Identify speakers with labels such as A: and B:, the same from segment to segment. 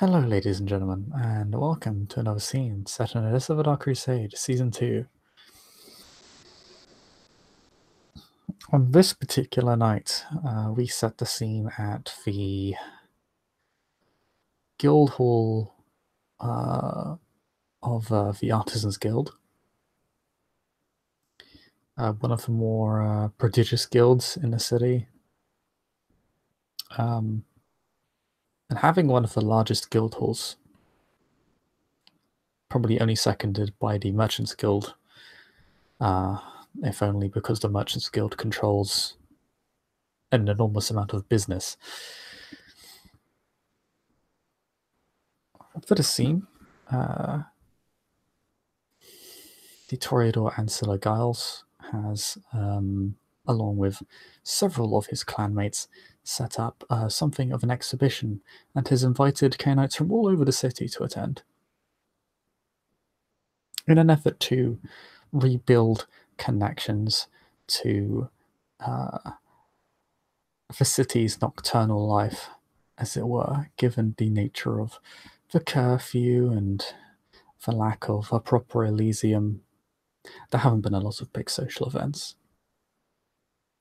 A: Hello, ladies and gentlemen, and welcome to another scene set in Abyss of a Dark Crusade, Season 2. On this particular night, we set the scene at the Guild Hall of the Artisans Guild, one of the more prodigious guilds in the city. And having one of the largest guild halls, probably only seconded by the Merchants Guild, if only because the Merchants Guild controls an enormous amount of business. For the scene, the Toreador Ancilla Giles has, along with several of his clanmates, set up something of an exhibition and has invited Cainites from all over the city to attend. In an effort to rebuild connections to the city's nocturnal life, as it were, given the nature of the curfew and the lack of a proper Elysium, there haven't been a lot of big social events.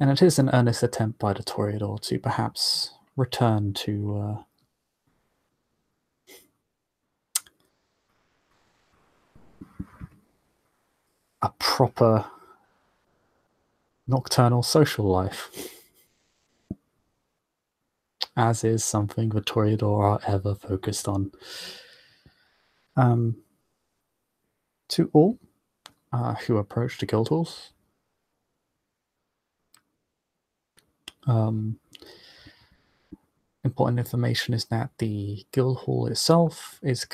A: And it is an earnest attempt by the Toreador to perhaps return to a proper nocturnal social life, as is something the Toreador are ever focused on. To all who approach the guild halls, important information is that the guild hall itself is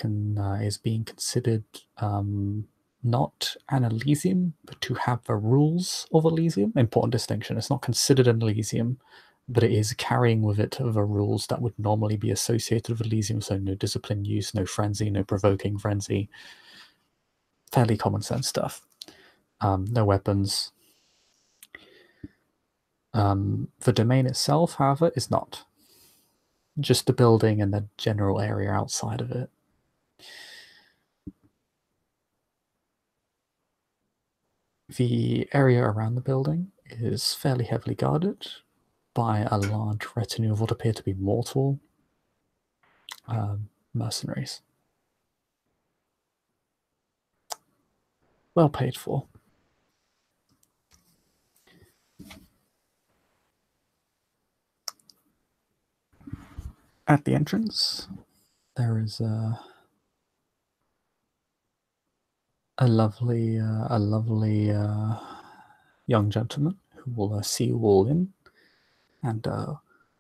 A: being considered not an Elysium, but to have the rules of Elysium. Important distinction. It's not considered an Elysium, but it is carrying with it the rules that would normally be associated with Elysium. So no discipline use, no frenzy, no provoking frenzy. Fairly common sense stuff. No weapons. The domain itself, however, is not. Just the building and the general area outside of it. The area around the building is fairly heavily guarded by a large retinue of what appear to be mortal mercenaries. Well paid for. At the entrance, there is a lovely young gentleman who will see you all in, and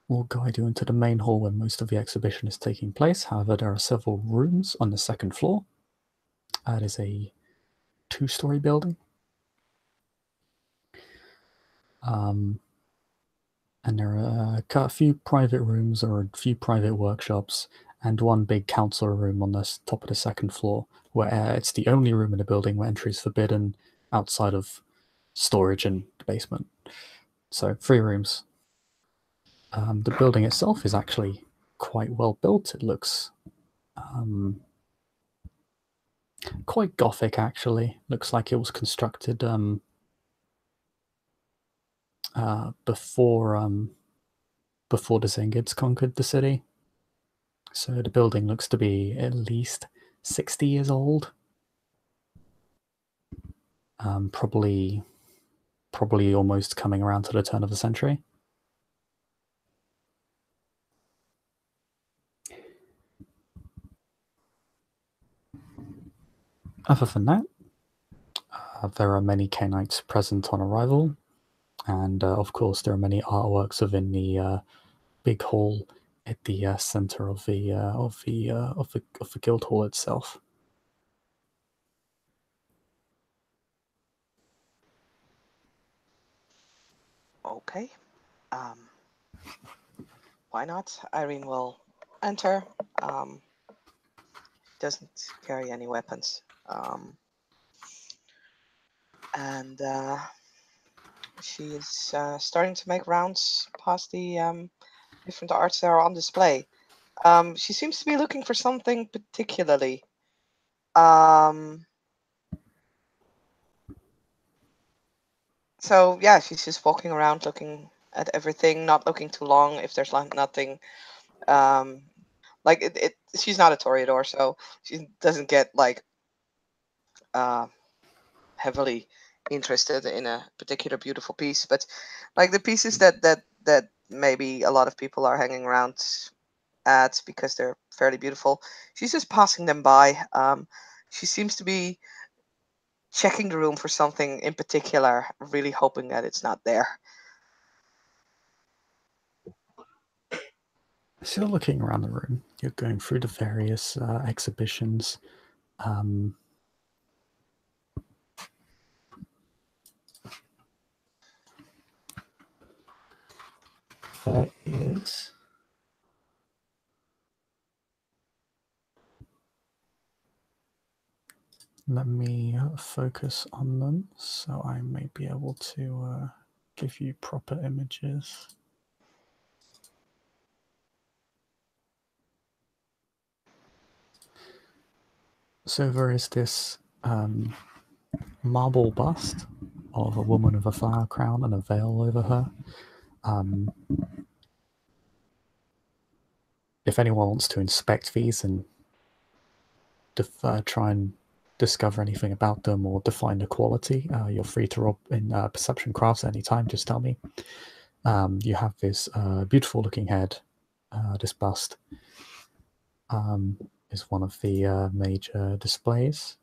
A: will guide you into the main hall where most of the exhibition is taking place. However, there are several rooms on the second floor. It is a 2-story building. And there are a few private rooms or a few private workshops and one big council room on the top of the second floor, where it's the only room in the building where entry is forbidden outside of storage and the basement. So 3 rooms. The building itself is actually quite well built. It looks quite gothic, actually. Looks like it was constructed before the Zengids conquered the city. So the building looks to be at least 60 years old. Probably almost coming around to the turn of the century. Other than that, there are many Cainites present on arrival, and of course there are many artworks within the big hall at the center of the guild hall itself.
B: Okay. Why not? Irene will enter. Doesn't carry any weapons. And she is starting to make rounds past the different arts that are on display. She seems to be looking for something particularly. So yeah, she's just walking around looking at everything, not looking too long if there's like nothing. Like she's not a Toreador, so she doesn't get like heavily interested in a particular beautiful piece. But like the pieces that maybe a lot of people are hanging around at because they're fairly beautiful, she's just passing them by. She seems to be checking the room for something in particular, really hoping that it's not there.
A: So you're looking around the room. You're going through the various exhibitions. There is. Let me focus on them so I may be able to give you proper images. So there is this marble bust of a woman with a flower crown and a veil over her. If anyone wants to inspect these and try and discover anything about them or define the quality, you're free to roll in perception crafts anytime. Just tell me. You have this beautiful looking head. This bust is one of the major displays.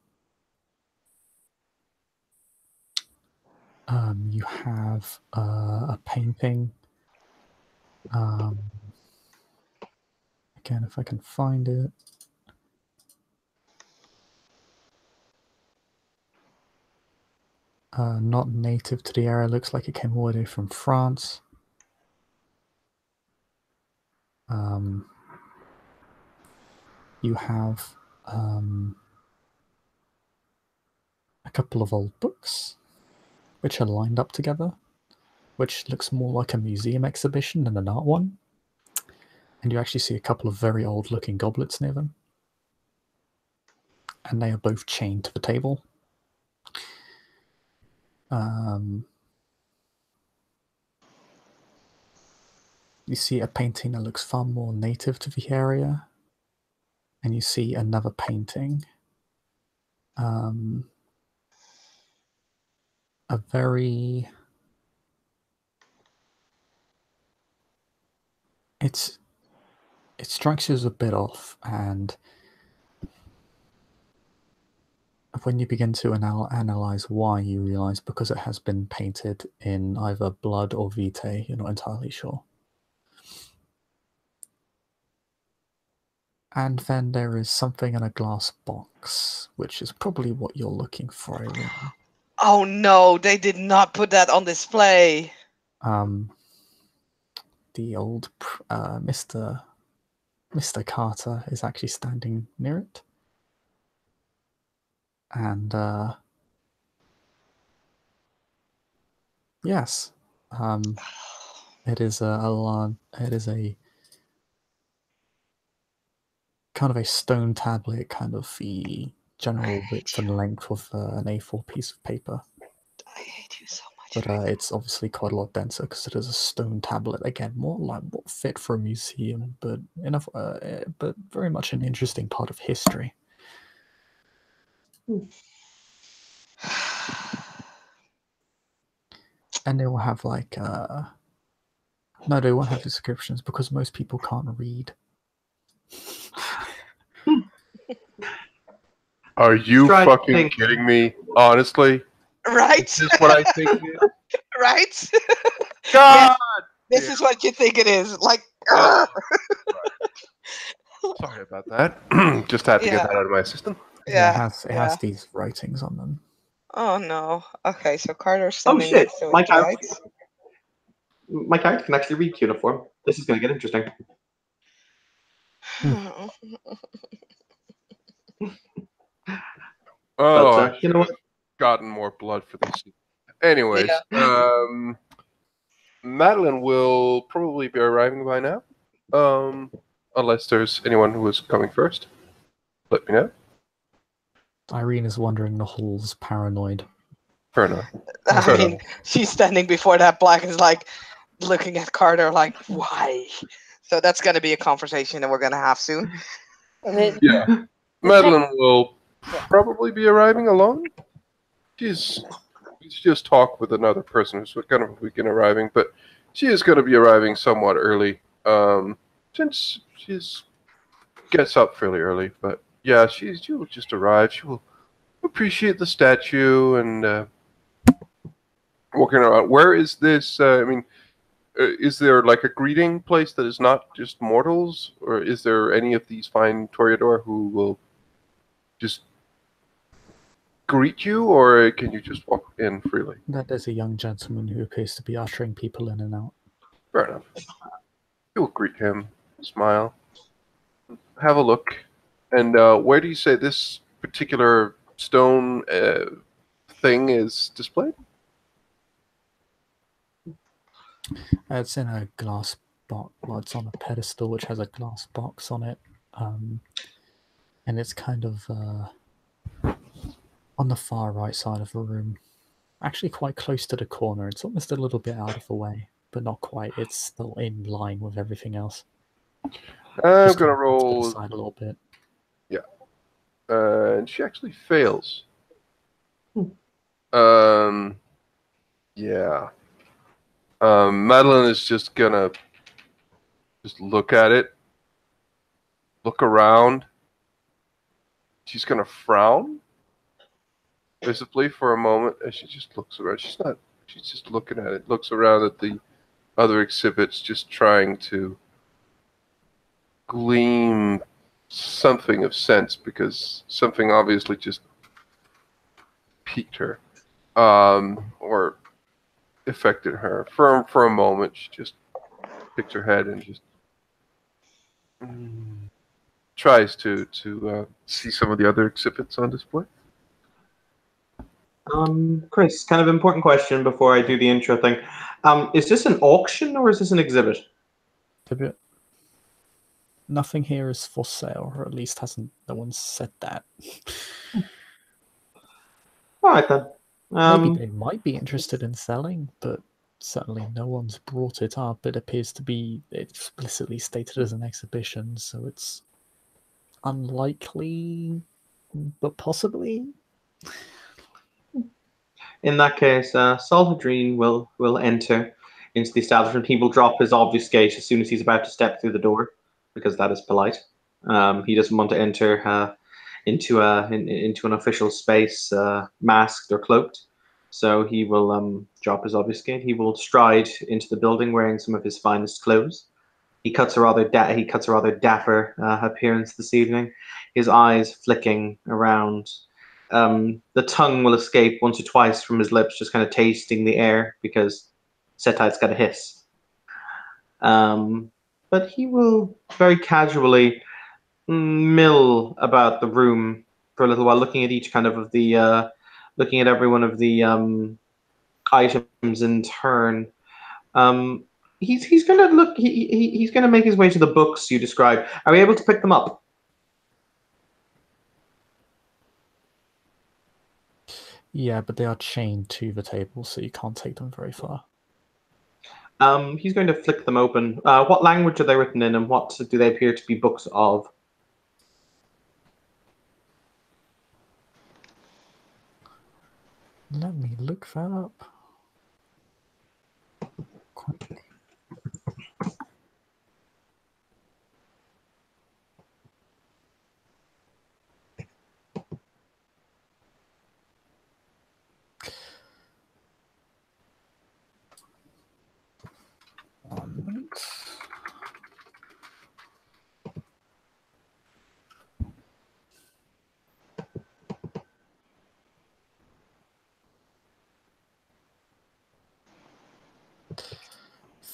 A: You have a painting. Again, if I can find it. Not native to the area. Looks like it came all the way from France. You have a couple of old books, which are lined up together, which looks more like a museum exhibition than an art one. And you actually see a couple of very old-looking goblets near them. And they are both chained to the table. You see a painting that looks far more native to the area. And you see another painting. A very... It strikes you as a bit off, and when you begin to analyze why, you realize because it has been painted in either blood or vitae, you're not entirely sure. And then there is something in a glass box, which is probably what you're looking for, Irene.
B: Oh no, they did not put that on display.
A: The old Mr. Carter is actually standing near it. And yes, it is a kind of a stone tablet, kind of the general width and length of an A4 piece of paper.
B: I hate you so much.
A: But it's obviously quite a lot denser because it is a stone tablet. Again, more like what fit for a museum, but enough, but very much an interesting part of history. And they will have like no, they won't have descriptions because most people can't read.
C: Are you fucking kidding me? Honestly,
B: Right?
C: Is this what I think it is?
B: Right?
C: God!
B: This is what you think it is. Like,
C: Right. Sorry about that. Just had to get that out of my system.
B: Yeah.
A: It has these writings on them.
B: Oh no. Okay, so Carter's standing next to
D: My
B: it, right?
D: My character can actually read cuneiform. This is going to get interesting.
C: Oh,
D: But, you know what?
C: Gotten more blood for this. Anyways, Madeline will probably be arriving by now. unless there's anyone who is coming first. Let me know.
A: Irene is wandering the halls, paranoid.
C: Fair enough.
B: I mean, she's standing before that plaque and is like looking at Carter like, why? So that's going to be a conversation that we're going to have soon.
C: Yeah. Madeline will probably be arriving alone. She's just talked with another person who's kind of weekend arriving, but she is going to be arriving somewhat early. Since she's gets up fairly early, but yeah, she will just arrive. She will appreciate the statue and walking around. Where is this? Is there like a greeting place that is not just mortals, or is there any of these fine Toreador who will just greet you, or can you just walk in freely?
A: There's a young gentleman who appears to be ushering people in and out.
C: Fair enough. You will greet him, smile, have a look, and where do you say this particular stone thing is displayed?
A: It's in a glass box. Well, it's on a pedestal which has a glass box on it, and it's kind of on the far right side of the room. Actually, quite close to the corner. It's almost a little bit out of the way, but not quite. It's still in line with everything else.
C: I'm
A: Just
C: gonna
A: kind of to the
C: roll.
A: side a little bit.
C: Yeah, and she actually fails. Yeah. Madeline is just gonna look at it, look around. She's gonna frown visibly for a moment as she just looks around. She's just looking at it, looks around at the other exhibits, just trying to glean something of sense, because something obviously just piqued her, or affected her. For a moment, she just picks her head and just tries to see some of the other exhibits on display.
D: Chris, kind of important question before I do the intro thing. Is this an auction or is this an exhibit?
A: Nothing here is for sale, or at least no one said that.
D: All right then.
A: Maybe they might be interested in selling, but certainly no one's brought it up. It appears to be explicitly stated as an exhibition, so it's unlikely, but possibly.
D: In that case, Solhadrine will enter into the establishment. He will drop his obvious gate as soon as he's about to step through the door, because that is polite. He doesn't want to enter into an official space masked or cloaked. So he will drop his obvious gate. He will stride into the building wearing some of his finest clothes. He cuts a rather dapper appearance this evening. His eyes flicking around. The tongue will escape once or twice from his lips, just kind of tasting the air, because Setite's got a hiss. But he will very casually mill about the room for a little while, looking at each looking at every one of the items in turn. He's gonna look. He's gonna make his way to the books you described. Are we able to pick them up?
A: Yeah, but they are chained to the table, so you can't take them very far.
D: He's going to flick them open. What language are they written in, and what do they appear to be books of?
A: Let me look that up. Quick.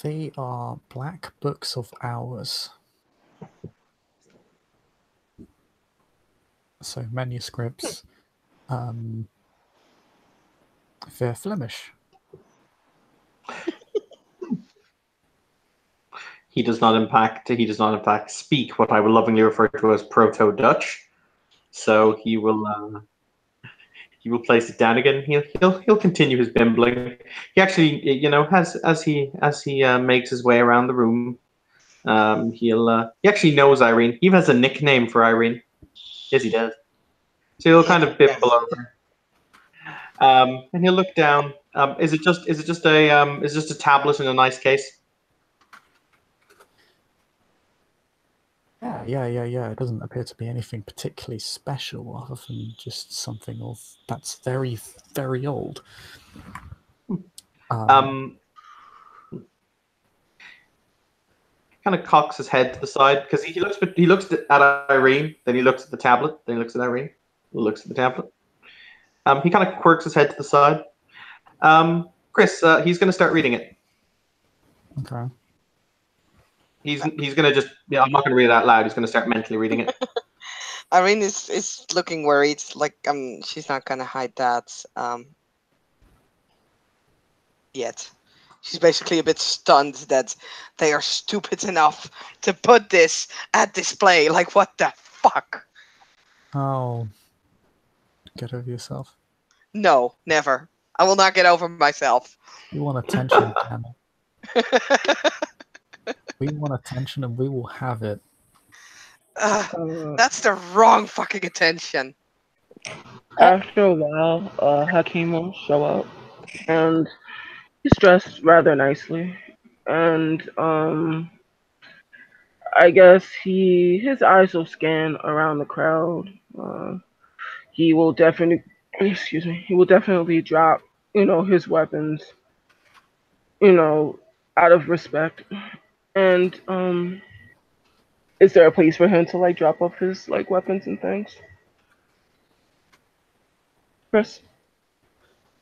A: They are black books of hours. So manuscripts. They're Flemish.
D: he does not in fact speak what I would lovingly refer to as Proto-Dutch. So he will place it down again. He'll continue his bimbling. He actually, as he makes his way around the room, he actually knows Irene. He even has a nickname for Irene. Yes, he does. So he'll kind of bimble over, and he'll look down. Is it just a tablet in a nice case?
A: Yeah. It doesn't appear to be anything particularly special other than just something that's very, very old.
D: Kind of cocks his head to the side because he looks at Irene, then he looks at the tablet, then he looks at Irene, looks at the tablet. He kind of quirks his head to the side. Chris, he's going to start reading it.
A: Okay.
D: He's going to just I'm not going to read it out loud. He's going to start mentally reading it.
B: Irene is looking worried. Like she's not gonna hide that yet. She's basically a bit stunned that they are stupid enough to put this at display. Like, what the fuck?
A: Oh, get over yourself.
B: No, never. I will not get over myself.
A: You want attention, damn it. We want attention and we will have it.
B: That's the wrong fucking attention.
E: After a while, Hakeem will show up, and he's dressed rather nicely, and I guess his eyes will scan around the crowd. He will definitely, he will definitely drop, his weapons, out of respect. And is there a place for him to like drop off his like weapons and things? Chris?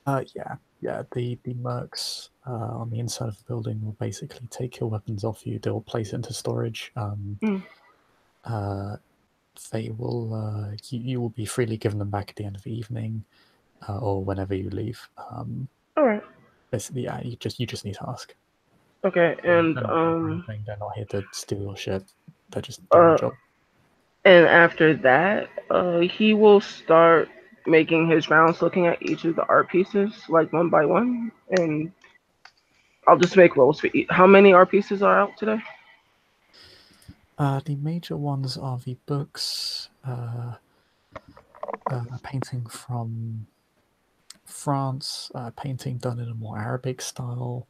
A: Yeah. The mercs on the inside of the building will basically take your weapons off you. They'll place it into storage. They will. You will be freely given them back at the end of the evening, or whenever you leave.
E: All right.
A: Basically, yeah. You just need to ask.
E: Okay, and
A: they're not here to steal your shit. They're just doing their job.
E: And after that, he will start making his rounds, looking at each of the art pieces, like one by one, and I'll just make rolls for each. How many art pieces are out today?
A: The major ones are the books, a painting from France, a painting done in a more Arabic style,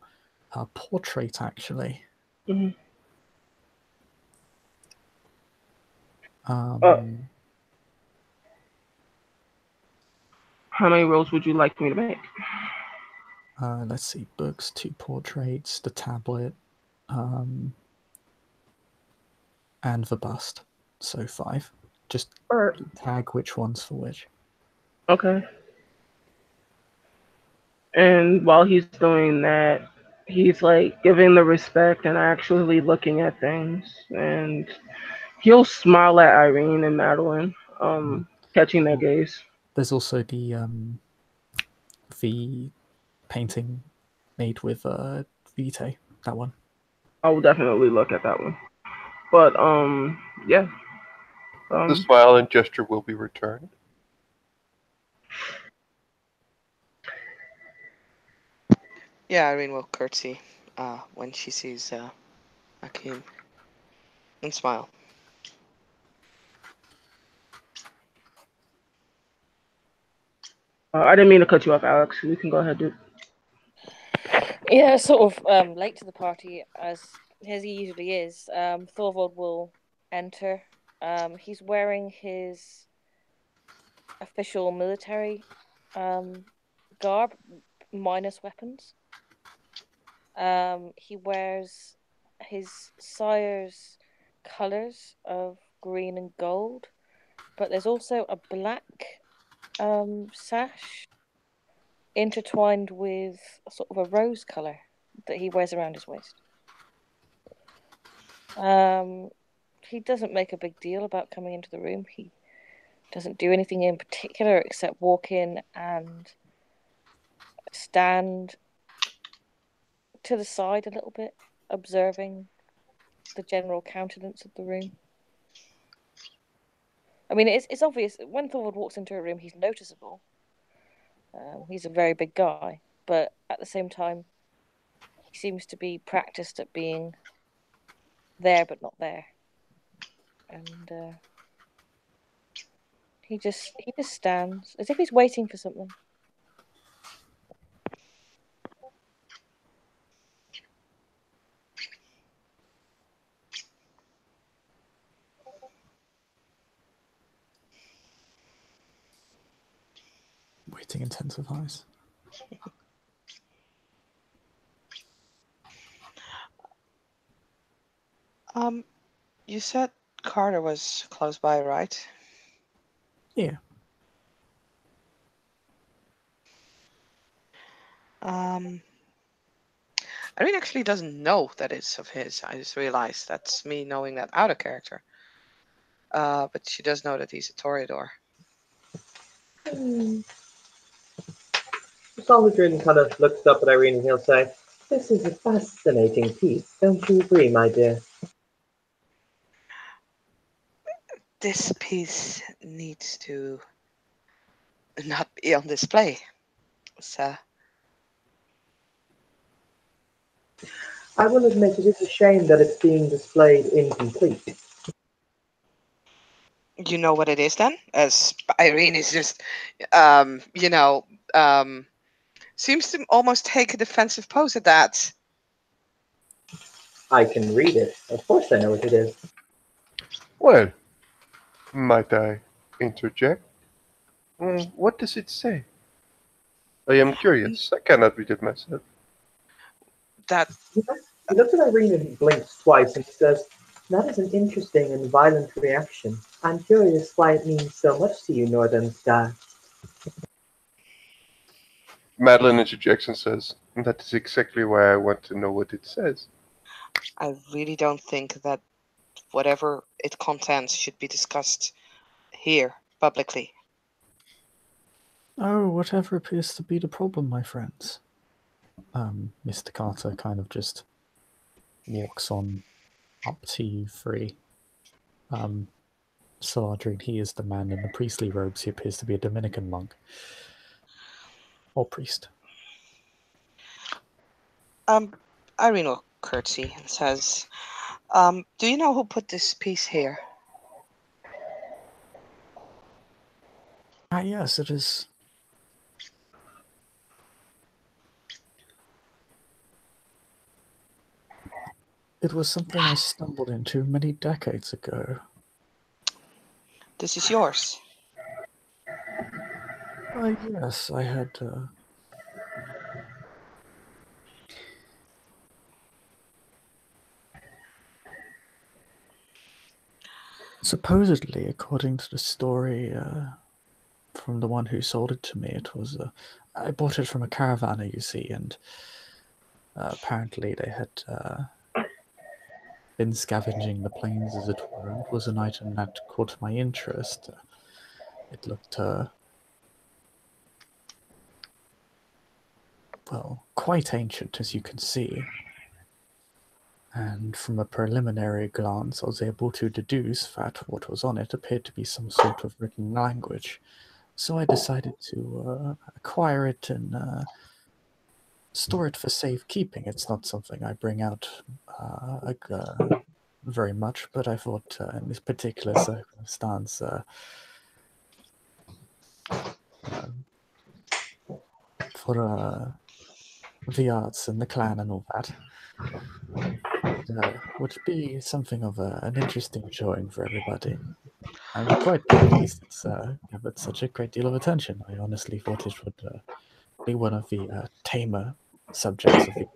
A: a portrait actually.
E: Mm-hmm. How many rolls would you like me to make?
A: Let's see, books, 2 portraits, the tablet, and the bust. So 5. Just tag which one's for which.
E: Okay. And while he's doing that, he's like giving the respect and actually looking at things, and he'll smile at Irene and Madeline, catching their gaze.
A: There's also the painting made with Vitae, that one.
E: I will definitely look at that one. But yeah.
C: The smile and gesture will be returned.
B: Yeah, Irene will curtsy when she sees Hakeem and smile.
E: I didn't mean to cut you off, Alex. We can go ahead, dude.
F: Yeah, sort of late to the party as he usually is. Thorvald will enter. He's wearing his official military garb, minus weapons. He wears his sire's colors of green and gold, but there's also a black sash intertwined with sort of a rose color that he wears around his waist. He doesn't make a big deal about coming into the room. He doesn't do anything in particular except walk in and stand to the side a little bit, observing the general countenance of the room. I mean, it's obvious when Thorvald walks into a room, he's noticeable. He's a very big guy, but at the same time, he seems to be practiced at being there but not there, and he just stands as if he's waiting for something.
A: Waiting intensifies.
B: You said Carter was close by, right?
A: Yeah.
B: Irene actually doesn't know that it's of his. I just realized that's me knowing that out of character. But she does know that he's a Toreador.
D: Solidrin kind of looks up at Irene and he'll say, "This is a fascinating piece. Don't you agree, my dear?"
B: This piece needs to not be on display. So,
D: I will admit it is a shame that it's being displayed incomplete.
B: you know what it is then? As Irene is just, seems to almost take a defensive pose at that.
D: I can read it. Of course I know what it is.
C: Well, might I interject? What does it say? I am curious. I cannot read it myself.
B: That
D: He looks at Irene and he blinks twice and says, "That is an interesting and violent reaction. I'm curious why it means so much to you, Northern Star."
C: Madeline interjects and says, "That is exactly why I want to know what it says."
B: I really don't think that whatever it contains should be discussed here publicly.
A: Oh, whatever appears to be the problem, my friends. Mr. Carter kind of just walks on up to you three. Saladrin, he is the man in the priestly robes. He appears to be a Dominican monk. Or priest.
B: Irene will curtsy and says, do you know who put this piece here?
A: Ah, yes, it is. It was something I stumbled into many decades ago.
B: This is yours.
A: Yes, I had, supposedly, according to the story, from the one who sold it to me, it was, I bought it from a caravaner, you see, and apparently they had, been scavenging the plains, as it were, and it was an item that caught my interest. It looked, well, quite ancient, as you can see. And from a preliminary glance, I was able to deduce that what was on it appeared to be some sort of written language. So I decided to acquire it and store it for safekeeping. It's not something I bring out very much, but I thought in this particular circumstance, for the arts and the clan and all that, would be something of an interesting showing for everybody. I'm quite pleased it's gathered such a great deal of attention. I honestly thought it would be one of the tamer subjects of the.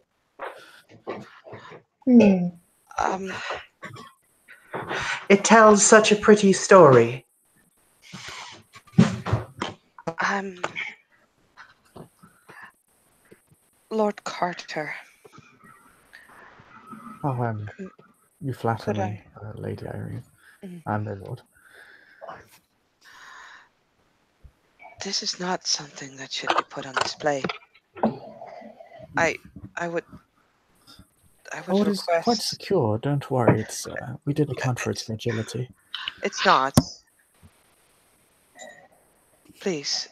D: It tells such a pretty story.
B: Lord Carter.
A: Oh, you flatter
B: Could
A: me, Lady Irene. I'm no lord.
B: This is not something that should be put on display. I would I would
A: Oh, it is quite
B: request.
A: secure. Don't worry. It's we did account for its fragility.
B: It's not. Please.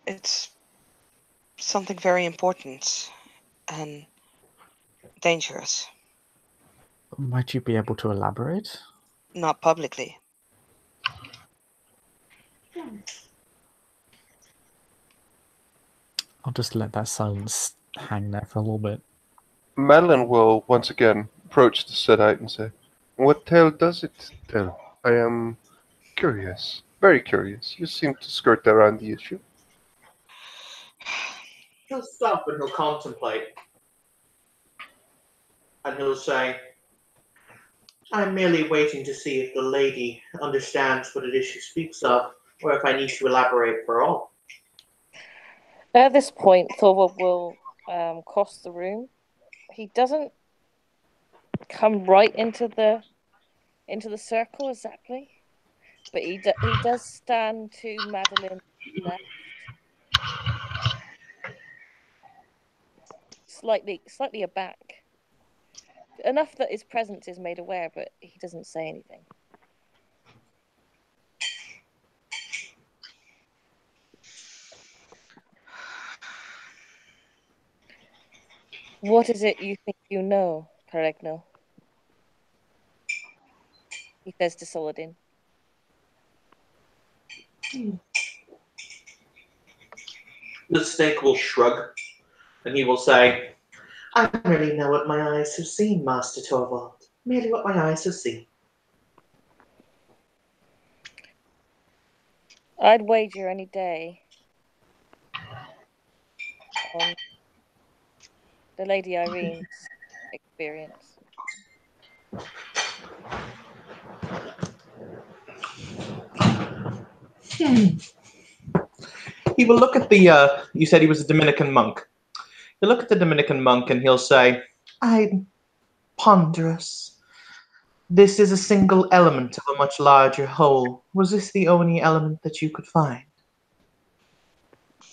B: It's something very important and dangerous.
A: Might you be able to elaborate?
B: Not publicly.
A: I'll just let that silence hang there for a little bit.
C: Madeline will once again approach the Sedite and say, "What tale does it tell? I am curious, very curious. You seem to skirt around the issue."
D: He'll stop and he'll contemplate. And he'll say, I'm merely waiting to see if the lady understands what it is she speaks of, or if I need to elaborate for all.
F: At this point, Thorvald will cross the room. He doesn't come right into the circle exactly, but he does stand to Madeline's left, slightly aback, enough that his presence is made aware, but he doesn't say anything. What is it you think you know, Peregno? He says to Saladin.
D: The snake will shrug, and he will say, I merely know what my eyes have seen, Master Torvald. Merely what my eyes have seen.
F: I'd wager any day on the Lady Irene's experience.
D: He will look at the, you said he was a Dominican monk. He'll look at the Dominican monk and he'll say, I'm ponderous. This is a single element of a much larger whole. Was this the only element that you could find?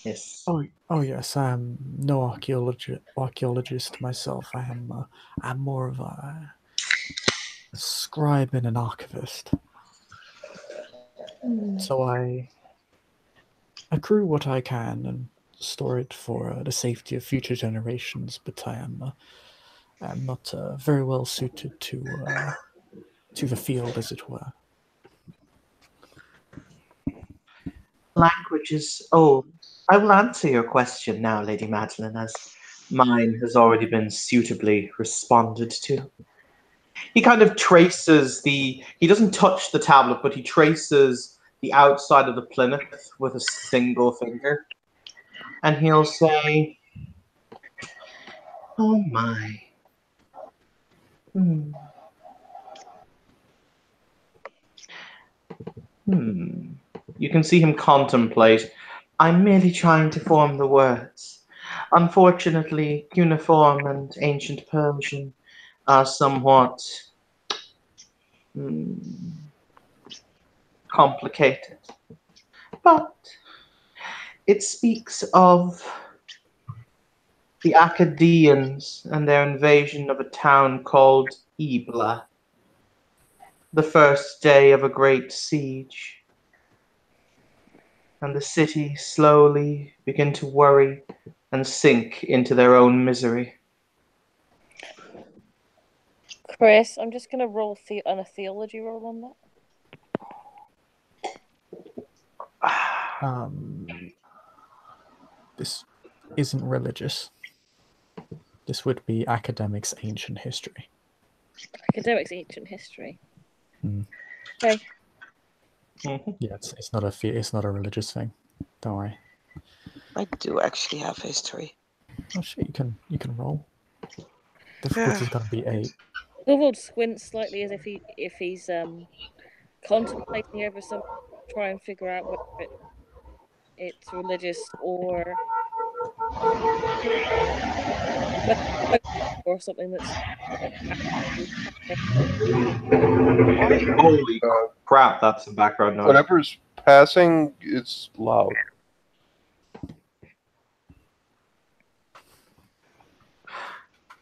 D: Yes.
A: Oh yes. I am no archaeologist myself. I'm more of a scribe and an archivist. So I accrue what I can and store it for the safety of future generations. But I'm not very well suited to the field, as it were.
D: Language is old. I will answer your question now, Lady Madeline, as mine has already been suitably responded to. He kind of traces he doesn't touch the tablet, but he traces the outside of the plinth with a single finger. And he'll say, oh my. Hmm. You can see him contemplate. I'm merely trying to form the words. Unfortunately, cuneiform and ancient Persian are somewhat complicated. But it speaks of the Akkadians and their invasion of a town called Ebla, the first day of a great siege. And the city slowly begin to worry and sink into their own misery.
F: Chris, I'm just going to roll on a theology roll on that.
A: This isn't religious. This would be academics' ancient history.
F: Academics' ancient history.
A: Hmm.
F: Okay.
A: Yeah, it's not a religious thing. Don't worry.
B: I do actually have history.
A: Oh shit, you can roll. Difficulty's gonna be 8.
F: Thorvald squints slightly as if he's contemplating over something, try and figure out whether it's religious or something that's
D: Holy crap, that's some background noise.
C: Whatever's passing is loud.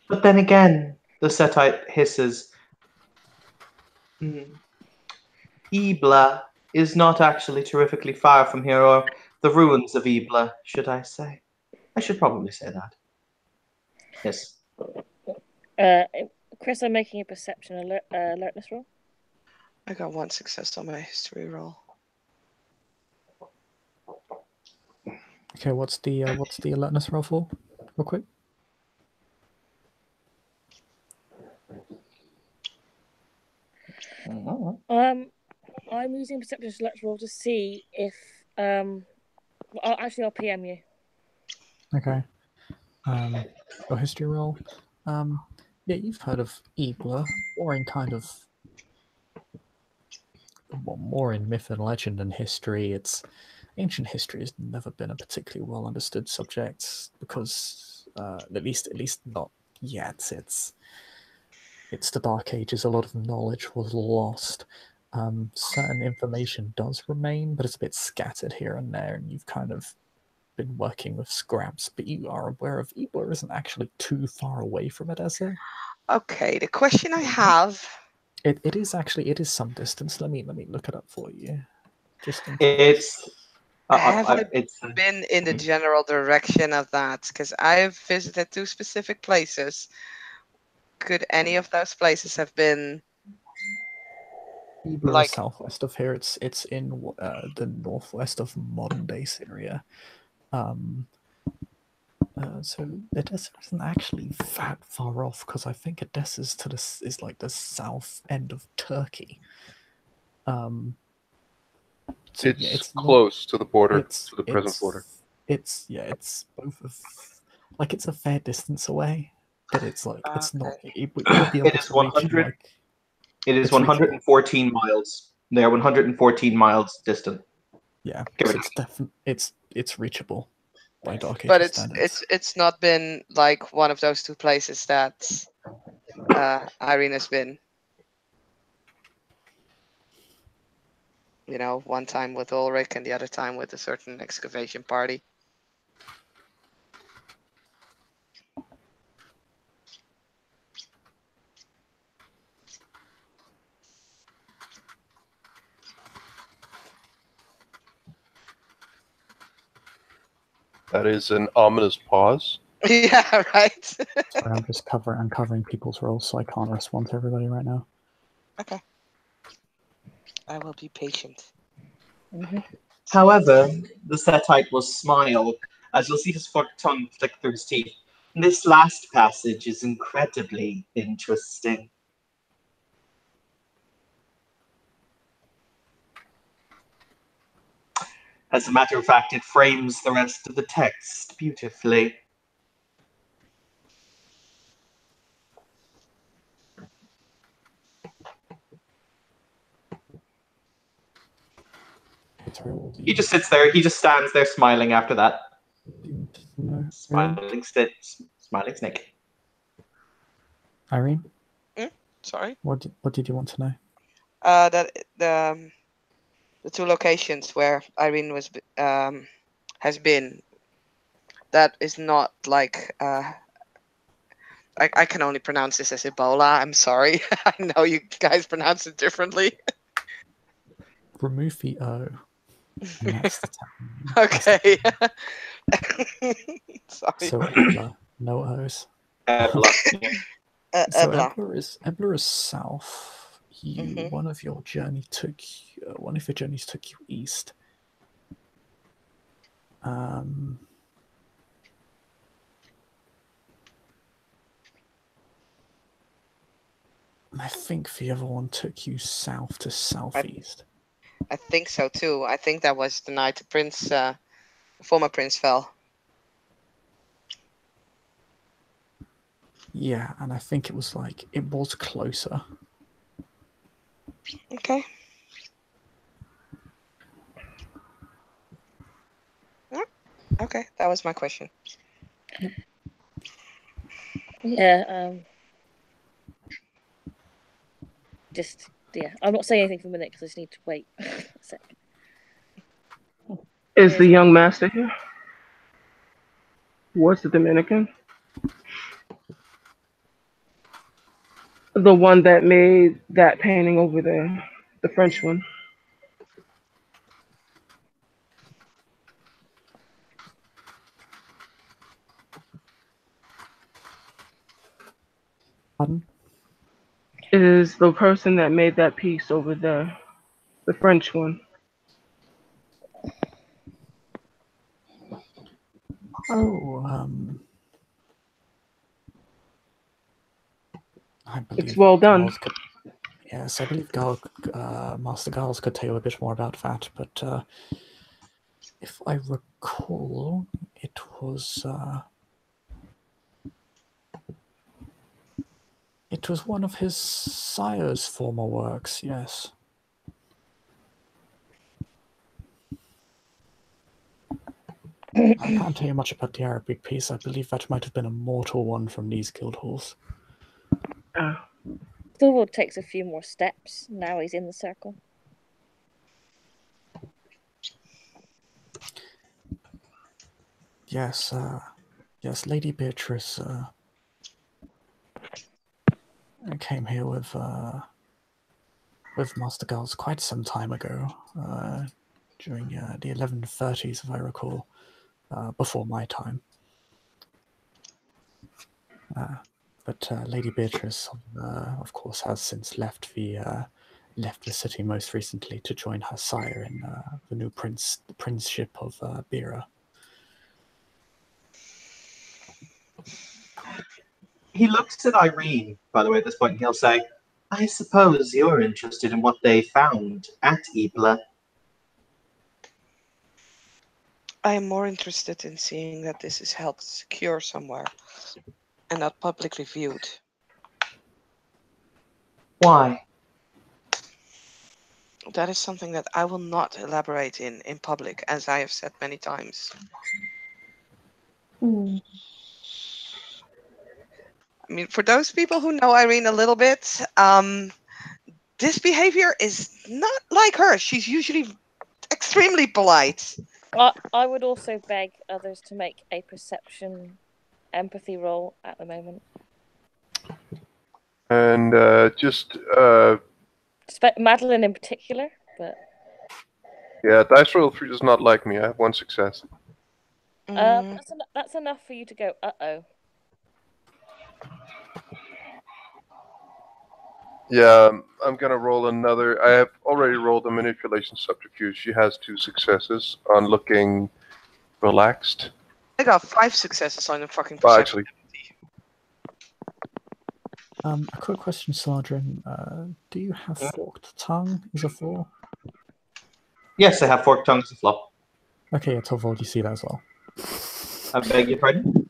D: But then again, the Setite hisses. Ibla is not actually terrifically far from here, or the ruins of Ibla, should I say. I should probably say that. Yes.
F: Chris, I'm making a perception alertness roll.
B: I got 1 success on my history roll.
A: Okay, what's the alertness roll for? Real quick.
F: I'm using perception select roll to see if I'll PM you.
A: Okay. Your history roll. Yeah, you've heard of Ibla, or in kind of more in myth and legend than history. It's ancient history has never been a particularly well understood subject because, at least not yet. It's the Dark Ages. A lot of knowledge was lost. Certain information does remain, but it's a bit scattered here and there, and you've kind of been working with scraps. But you are aware of Ibla isn't actually too far away from Edessa.
B: Okay, the question I have.
A: It is some distance. Let me look it up for you, just in case.
B: Have I been in the general direction of that? Because I've visited 2 specific places. Could any of those places have been
A: Ibla is southwest of here. It's in the northwest of modern day Syria. So Edessa isn't actually that far off because I think Edessa's is like the south end of Turkey. So
C: it's close to the border, to the present border.
A: It's both of it's a fair distance away, but it's like it's not. It will be able to reach you, like.
D: It is 114 miles. They are 114 miles distant.
A: Yeah, so it's definitely it's reachable by Dark Ages
B: but
A: standards.
B: it's not been like one of those 2 places that Irene has been. You know, one time with Ulrich and the other time with a certain excavation party.
C: That is an ominous pause.
B: Yeah, right.
A: Sorry, I'm just uncovering people's roles, so I can't respond to everybody right now.
B: Okay. I will be patient.
D: However, the Setite will smile as you'll see his forked tongue flick through his teeth. This last passage is incredibly interesting. As a matter of fact, it frames the rest of the text beautifully. He just sits there. He just stands there smiling after that. Smiling snake.
A: Irene?
B: Sorry?
A: What did you want to know?
B: That the 2 locations where Irene was has been. That is not like I can only pronounce this as Ebola. I'm sorry. I know you guys pronounce it differently.
A: Remove the O. And that's the
B: Okay. Sorry.
A: So Ebla, no O's.
D: Ebla.
A: So Ebla is south. One of your journeys took you east. I think the other one took you south to southeast.
B: I think so too. I think that was the night the former prince fell.
A: Yeah, and I think it was closer.
B: Okay. Okay, that was my question.
F: Yeah. I'm not saying anything for a minute because I just need to wait a sec.
E: Is the young master here? What's the Dominican? The one that made that painting over there, the French one.
A: Pardon?
E: Is the person that made that piece over there, the French one.
A: Oh, I
E: It's
A: believe
E: well done.
A: Giles could. Yes, I believe Master Giles could tell you a bit more about that, but if I recall, it was one of his sire's former works. Yes. I can't tell you much about the Arabic piece. I believe that might have been a mortal one from these guild halls.
F: Thorvald takes a few more steps. Now he's in the circle.
A: Yes, Lady Beatrice came here with Master Giles quite some time ago, during the 1130s, if I recall, before my time. But Lady Beatrice, of course, has since left the city most recently to join her sire in the new princeship of Bera.
D: He looks at Irene, by the way, at this point, and he'll say, I suppose you're interested in what they found at Ypres.
B: I am more interested in seeing that this is held secure somewhere and not publicly viewed.
D: Why?
B: That is something that I will not elaborate in public, as I have said many times. I mean, for those people who know Irene a little bit, this behavior is not like her. She's usually extremely polite.
F: I would also beg others to make a perception empathy roll at the moment.
C: And just
F: Madeline in particular, but
C: yeah, dice roll 3 does not like me. I have 1 success.
F: that's enough for you to go. Uh-oh.
C: Yeah, I'm gonna roll another. I have already rolled a manipulation subterfuge. She has 2 successes on looking relaxed.
B: I got 5 successes on the fucking
C: Well,
B: perception.
C: actually,
A: A quick question, Sergeant. Do you have forked tongue as a flaw?
D: Yes, I have forked tongue as a flaw.
A: Okay, yeah, Torvald, you see that as well.
D: I beg your pardon?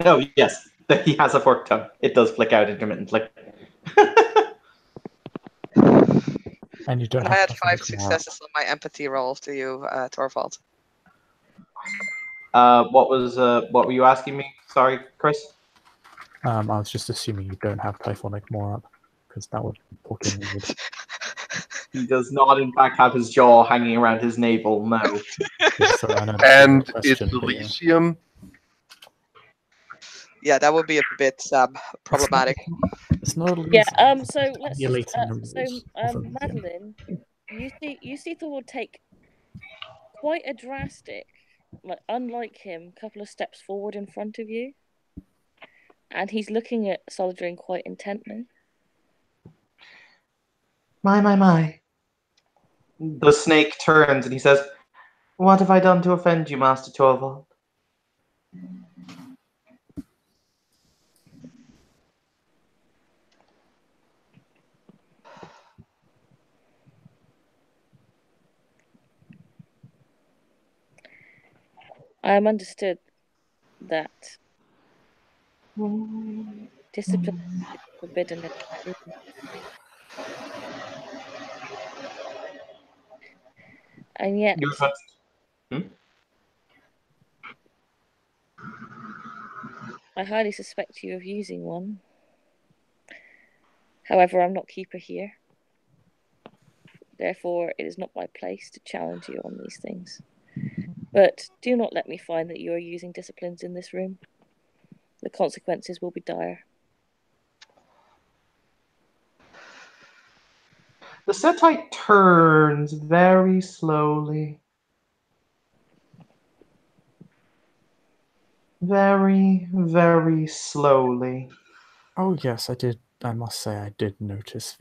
D: Oh, yes. He has a forked tongue. It does flick out intermittently.
A: And you don't
B: And
A: have
B: I had
A: to
B: 5
A: make more.
B: successes on my empathy roll to you, Torvald.
D: What were you asking me? Sorry, Chris?
A: I was just assuming you don't have Typhonic more up, because that would poke in weird.
D: He does not, in fact, have his jaw hanging around his navel, no.
A: Yeah, sorry, I know
C: and
A: that's a question,
C: it's
A: but yeah.
C: Elysium.
B: Yeah, that would be a bit problematic.
A: It's not Elysium.
F: Yeah. So let's.
A: Emulating the rules of Elysium.
F: Madeline, you see Thor take quite a drastic, like unlike him, couple of steps forward in front of you, and he's looking at Soldering quite intently.
D: My. The snake turns and he says, What have I done to offend you, Master Torvald?
F: I am understood that discipline is forbidden in this room. And yet, I highly suspect you of using one. However, I'm not keeper here. Therefore, it is not my place to challenge you on these things. But do not let me find that you are using disciplines in this room. The consequences will be dire.
D: The Setite turns very slowly. Very, very slowly.
A: Oh yes, I did. I must say I did notice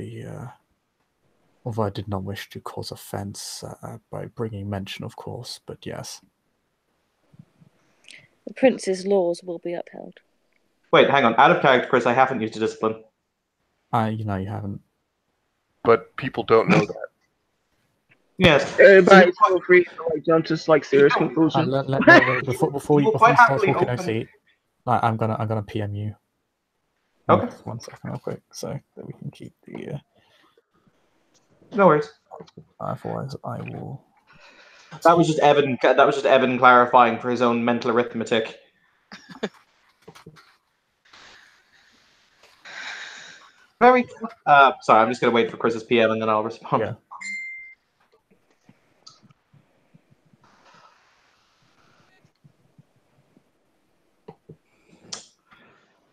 A: although I did not wish to cause offence by bringing mention, of course, but yes.
F: The prince's laws will be upheld.
D: Wait, hang on. Out of character, Chris, I haven't used a discipline.
A: You haven't.
C: But people don't know that.
D: Yes.
E: Everybody feel free to jump to serious conclusions.
A: Wait, before you
D: quite
A: start
D: happily
A: talking,
D: open-
A: OC, I'm gonna PM you.
D: Okay.
A: Just 1 second, real quick, so that we can keep the.
D: No worries.
A: Otherwise, I will.
D: That was just Evan. That was just Evan clarifying for his own mental arithmetic. Very. Sorry, I'm just gonna wait for Chris's PM and then I'll respond.
A: Yeah.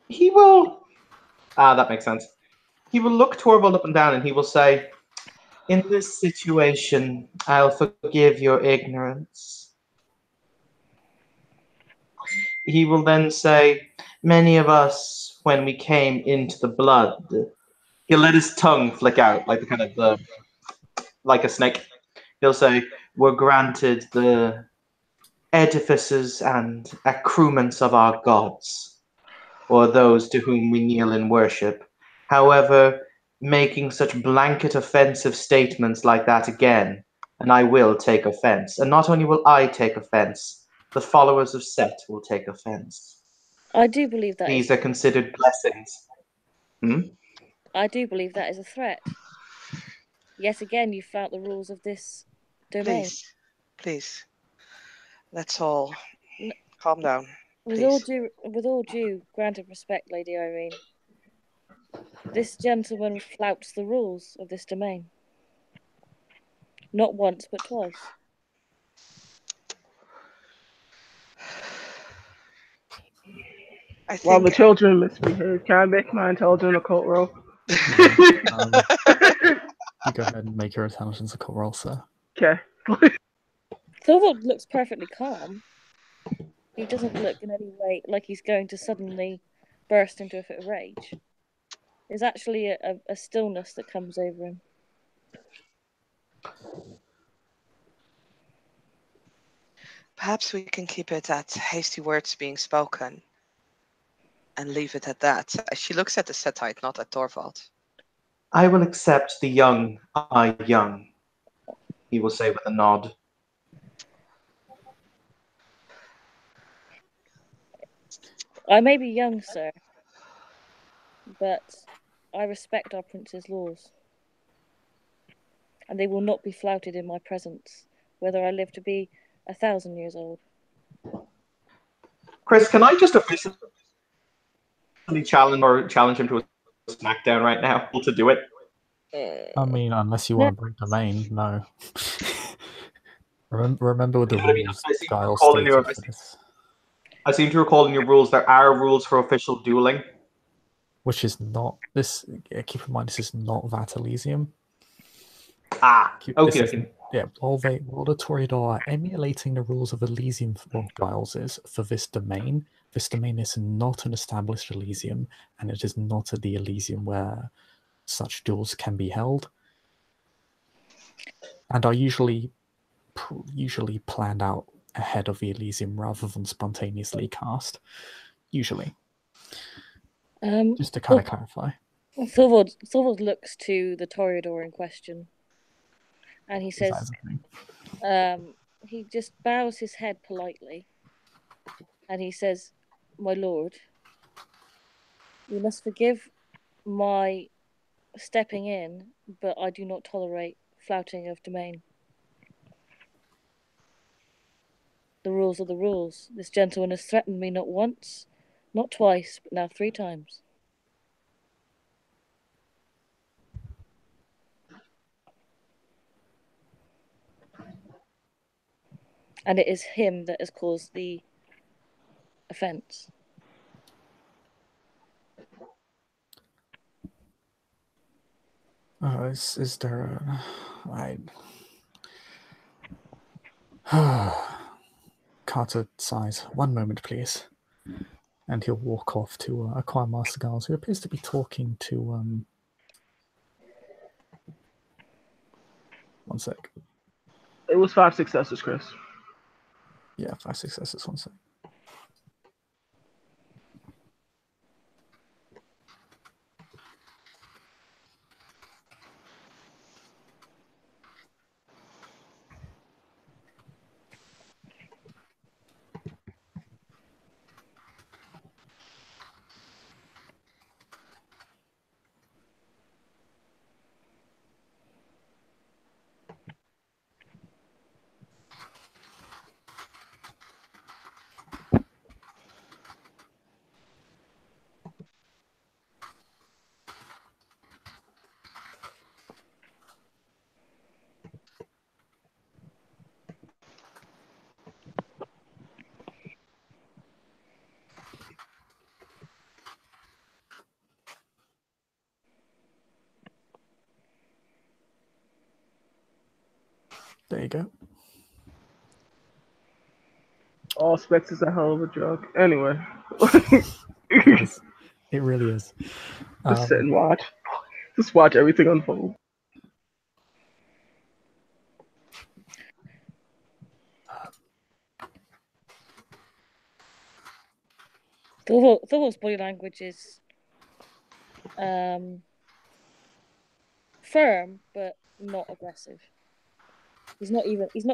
D: He will. That makes sense. He will look Torvald up and down and he will say, "In this situation, I'll forgive your ignorance." He will then say, "Many of us, when we came into the blood," he'll let his tongue flick out like like a snake. He'll say, "were granted the edifices and accoutrements of our gods, or those to whom we kneel in worship. However, making such blanket offensive statements like that again, and I will take offense. And not only will I take offense, the followers of Set will take offense.
F: I do believe that
D: These are considered blessings."
F: I do believe that is a threat. Yet again, you flout the rules of this domain.
B: Please. Let's all calm down.
F: With all due granted respect, Lady Irene, this gentleman flouts the rules of this domain. Not once, but twice.
E: While the children misbehave, can I make my intelligent occult roll?
A: You go ahead and make your intelligence occult roll, sir.
E: Okay.
F: Thorvald looks perfectly calm. He doesn't look in any way like he's going to suddenly burst into a fit of rage. There's actually a stillness that comes over him.
B: Perhaps we can keep it at hasty words being spoken and leave it at that. She looks at the Setite, not at Torvald.
D: "I will accept the young are young," he will say with a nod.
F: I may be young, sir, but I respect our prince's laws. And they will not be flouted in my presence, whether I live to be 1,000 years old.
D: Chris, can I just officially challenge him to a smackdown right now to do it?
A: I mean, unless you want to break domain, no. Remember the rules Guile stated for this.
D: I seem to recall in your rules there are rules for official dueling.
A: Which is not this. Keep in mind, this is not Vat Elysium.
D: Okay.
A: Yeah, while the Toreador are emulating the rules of Elysium for Giles is for this domain is not an established Elysium, and it is not the Elysium where such duels can be held, and are usually planned out ahead of the Elysium rather than spontaneously cast. Usually. Just to kind of clarify.
F: Thorvald looks to the Toreador in question, and he says, he just bows his head politely, and he says, "My lord, you must forgive my stepping in, but I do not tolerate flouting of domain. The rules are the rules. This gentleman has threatened me not once, not twice, but now 3 times. And it is him that has caused the offence."
A: Is there Carter sighs. One moment, please. And he'll walk off to acquire Master Giles, who appears to be talking to one sec.
E: It was 5 successes, Chris.
A: Yeah, 5 successes, one sec. There you go.
E: All specs is a hell of a drug. Anyway.
A: It really is.
E: Just sit and watch. Just watch everything unfold.
F: Thorval's body language is firm but not aggressive. He's not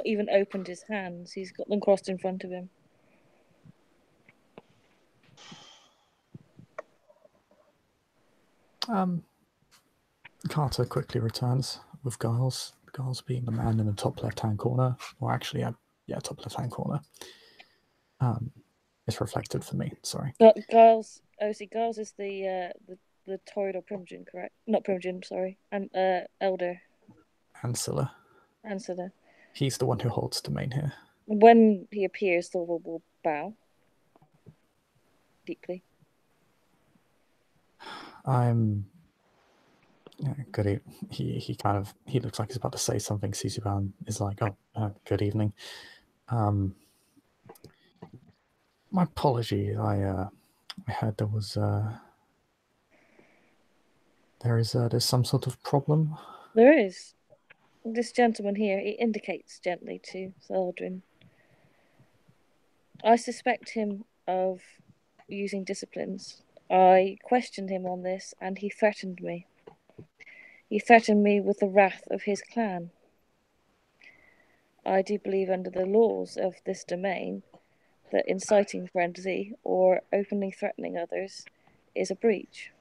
F: even opened his hands. He's got them crossed in front of him.
A: Carter quickly returns with Giles. Giles being the man in the top left-hand corner, or actually, top left-hand corner. It's reflected for me. Sorry.
F: Giles. Giles is the Toreador Primogen, correct? Not Primogen, sorry, and Elder.
A: Ancilla.
F: He's
A: the one who holds domain here.
F: When he appears, Thorval will bow deeply.
A: Good. He looks like he's about to say something. Sees you down, is like, good evening. My apologies. I heard there was there's some sort of problem.
F: There is. This gentleman here, he indicates gently to Aldrin. I suspect him of using disciplines. I questioned him on this, and he threatened me. He threatened me with the wrath of his clan. I do believe under the laws of this domain that inciting frenzy or openly threatening others is a breach.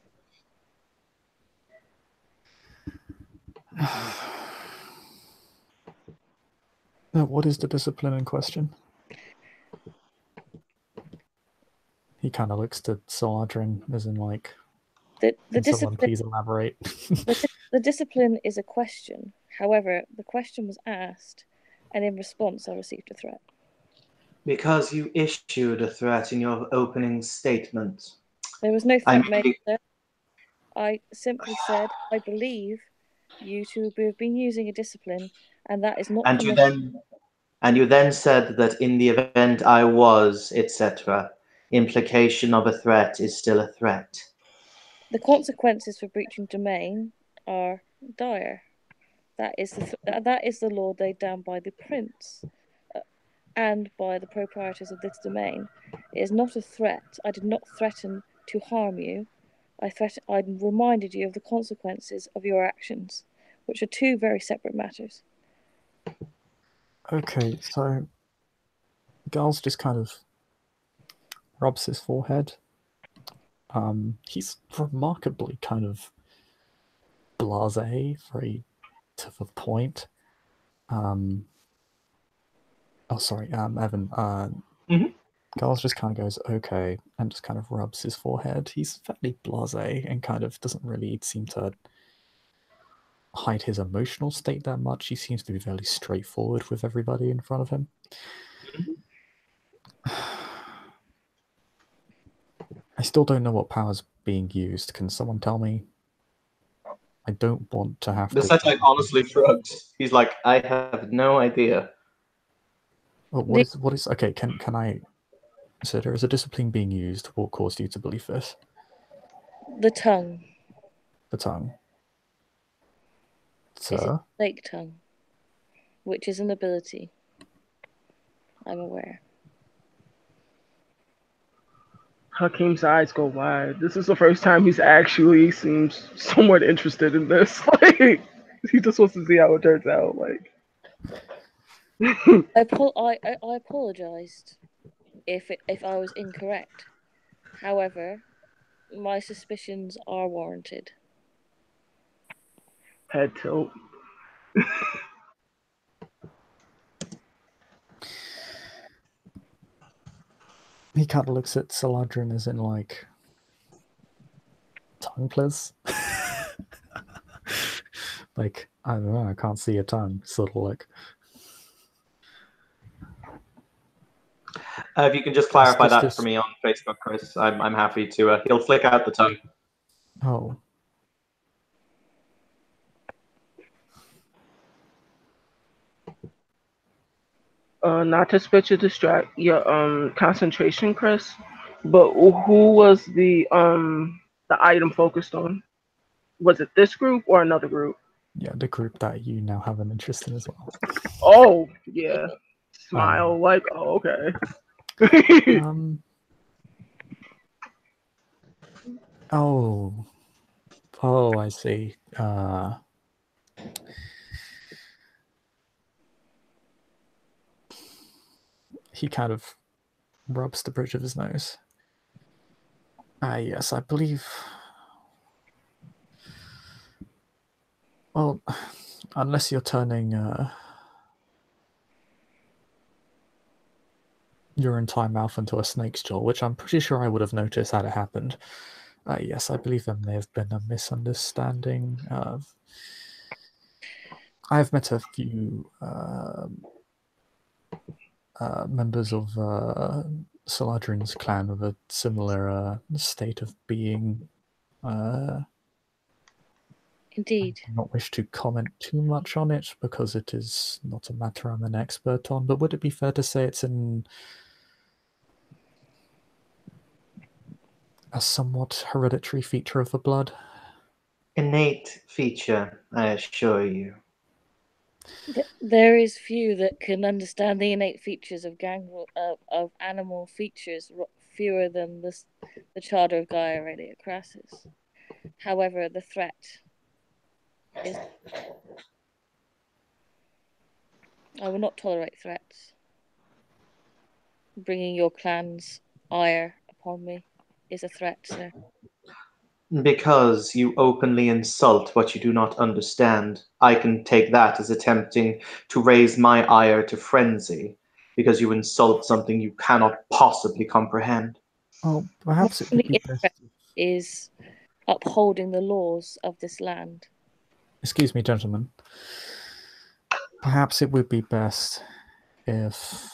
A: What is the discipline in question? He kind of looks to Saladrin, as in like, someone please elaborate?
F: The discipline is a question. However, the question was asked, and in response, I received a threat.
D: Because you issued a threat in your opening statement.
F: There was no threat made, sir. I simply said, I believe you to have been using a discipline, and that is not permissible.
D: And you then said that in the event I was, etc., implication of a threat is still a threat.
F: The consequences for breaching domain are dire. That is the law laid down by the prince and by the proprietors of this domain. It is not a threat. I did not threaten to harm you. I reminded you of the consequences of your actions, which are two very separate matters.
A: Okay, so Giles just kind of rubs his forehead. He's remarkably kind of blasé, very to the point. Evan. Giles just kind of goes, okay, and just kind of rubs his forehead. He's fairly blasé and kind of doesn't really seem to hide his emotional state that much. He seems to be fairly straightforward with everybody in front of him. I still don't know what power's being used. Can someone tell me? I don't want to have
D: The
A: to.
D: Setite honestly shrugs. He's like, I have no idea.
A: Oh, what is okay? Can I? So there is a discipline being used. What caused you to believe this?
F: The tongue
A: The tongue.
F: is a
A: Sir?
F: snake tongue, which is an ability. I'm aware.
E: Hakim's eyes go wide. This is the first time he's actually seems somewhat interested in this. Like he just wants to see how it turns out. Like
F: I apologized if I was incorrect. However, my suspicions are warranted.
E: head tilt.
A: He kind of looks at Saladrin as in like, tongue, please. Like, I don't know, I can't see a tongue. Sort of like.
D: If you can just clarify that
A: Just-
D: for me on Facebook, Chris, I'm happy to. He'll flick out the tongue.
A: Oh.
E: Not to spit you distract your concentration, Chris, but who was the item focused on? Was it this group or another group?
A: Yeah, the group that you now have an interest in as well.
E: Oh yeah, smile like oh okay.
A: Oh, I see. He kind of rubs the bridge of his nose. Yes, I believe. Well, unless you're turning your entire mouth into a snake's jaw, which I'm pretty sure I would have noticed had it happened. Yes, I believe there may have been a misunderstanding. I've met a few members of Saladrin's clan with a similar state of being.
F: Indeed.
A: I do not wish to comment too much on it because it is not a matter I'm an expert on, but would it be fair to say it's in a somewhat hereditary feature of the blood?
D: Innate feature, I assure you.
F: There is few that can understand the innate features of of animal features fewer than the charter of Gaia Aurelia Crassus. However, the threat is. I will not tolerate threats. Bringing your clan's ire upon me is a threat, sir.
D: Because you openly insult what you do not understand, I can take that as attempting to raise my ire to frenzy, because you insult something you cannot possibly comprehend.
A: Oh, perhaps it would be best.
F: Is upholding the laws of this land.
A: Excuse me, gentlemen. Perhaps it would be best if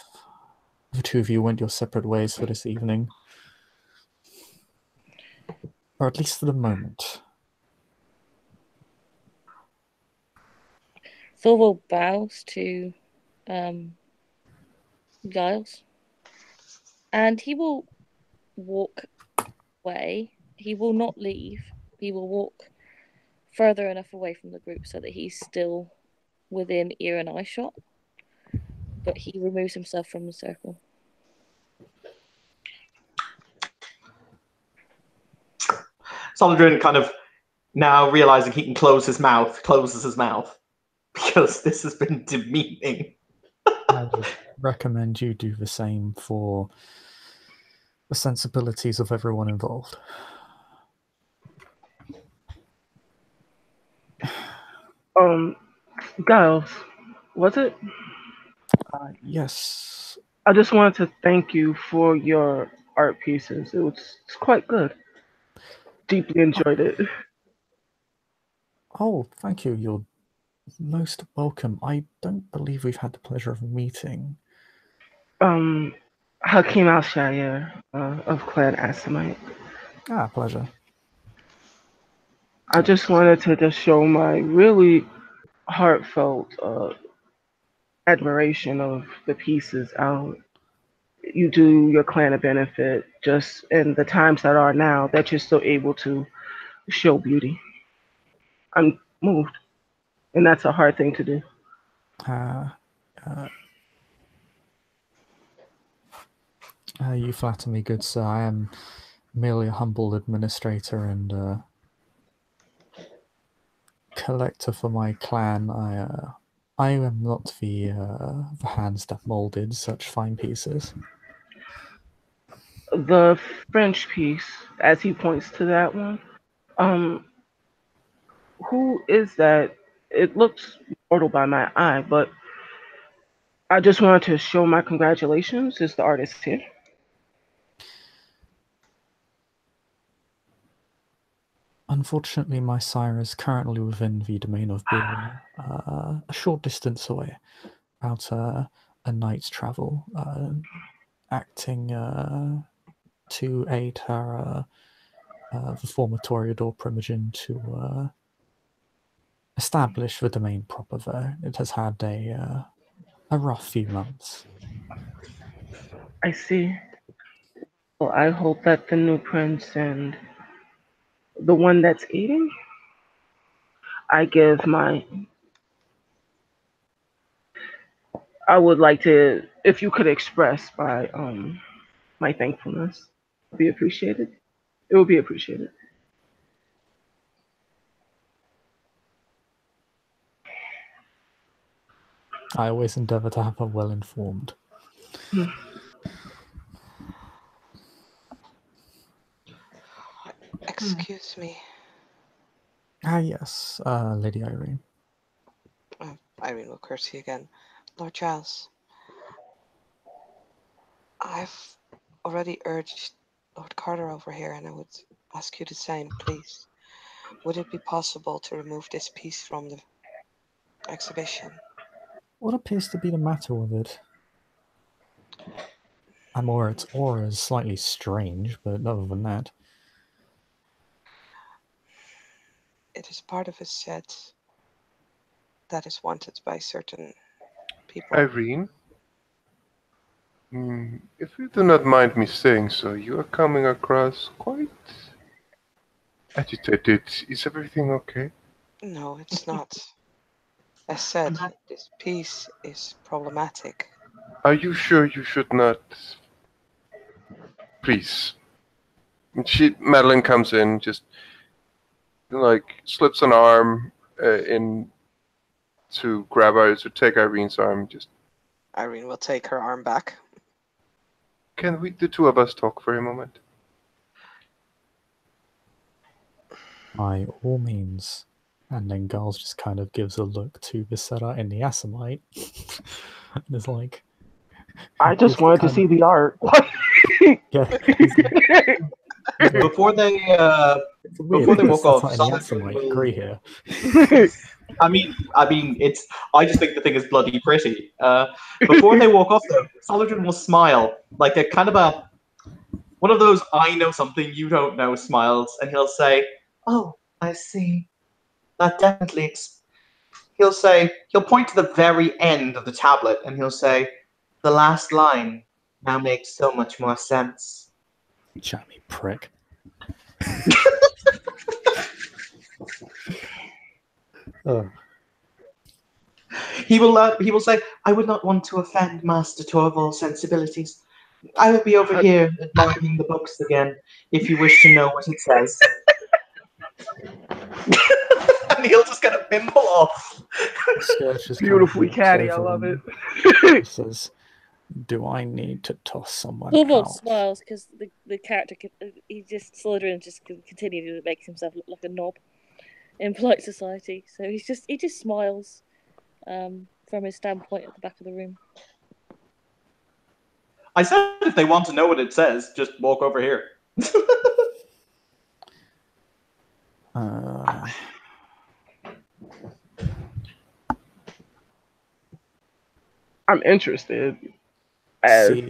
A: the two of you went your separate ways for this evening. Or at least for the moment.
F: Thorvald bows to Giles. And he will walk away. He will not leave. He will walk further enough away from the group so that he's still within ear and eye shot. But he removes himself from the circle.
D: Saladrin kind of, now realizing he can closes his mouth, because this has been demeaning.
A: I would recommend you do the same for the sensibilities of everyone involved.
E: Giles, was it?
A: Yes.
E: I just wanted to thank you for your art pieces. It's quite good. Deeply enjoyed it.
A: Oh, thank you. You're most welcome. I don't believe we've had the pleasure of meeting.
E: Hakim Al-Shayr of Clan Asamite.
A: Pleasure.
E: I just wanted to just show my really heartfelt admiration of the pieces out. You do your clan a benefit just in the times that are now that you're still able to show beauty. I'm moved, and that's a hard thing to do.
A: You flatter me, good sir. I am merely a humble administrator and collector for my clan. I am not the hands that molded such fine pieces.
E: The French piece, as he points to that one, um, who is that? It looks mortal by my eye, but I just wanted to show my congratulations. Is the artist here?
A: Unfortunately, my sire is currently within the domain of Beria, a short distance away, about a night's travel, acting to aid her, the former Toreador Primogen, to establish the domain proper there. It has had a rough few months.
E: I see. Well, I hope that the new prince and the one that's eating, I give my. I would like to, if you could express my thankfulness, be appreciated. It would be appreciated.
A: I always endeavour to have her well informed.
B: Excuse me.
A: Ah, yes, Lady Irene.
B: Irene will curtsy again. Lord Giles, I've already urged Lord Carter over here, and I would ask you the same, please. Would it be possible to remove this piece from the exhibition?
A: What appears to be the matter with it? Its aura is slightly strange, but other than that.
B: It is part of a set that is wanted by certain people.
C: Irene, if you do not mind me saying so, you are coming across quite agitated. Is everything okay?
B: No, it's not. As said, this piece is problematic.
C: Are you sure you should not? Please. Madeline comes in, just slips an arm in to take Irene's arm. Just
B: Irene will take her arm back.
C: can the two of us talk for a moment?
A: By all means. And then Giles just kind of gives a look to Viscera in the Assamite. And is like...
E: I just wanted to see the art.
A: Yeah.
D: Before they walk off,
A: Assamite agree here.
D: I mean, it's. I just think the thing is bloody pretty. Before they walk off, though, Saladin will smile like a kind of one of those "I know something you don't know" smiles, and he'll say, "Oh, I see. That definitely." He'll point to the very end of the tablet, and he'll say, "The last line now makes so much more sense."
A: Jammy prick.
D: He will say, "I would not want to offend Master Torval's sensibilities. I will be over here admiring the books again, if you wish to know what it says." And he'll just get a pimple off.
E: Beautifully catty, I love it.
A: Says, "Do I need to toss someone
F: Torvald
A: out?"
F: smiles because the character, Slytherin just continually makes himself look like a knob in polite society. So he just smiles from his standpoint at the back of the room.
D: I said if they want to know what it says, just walk over here.
E: I'm interested. Sorry,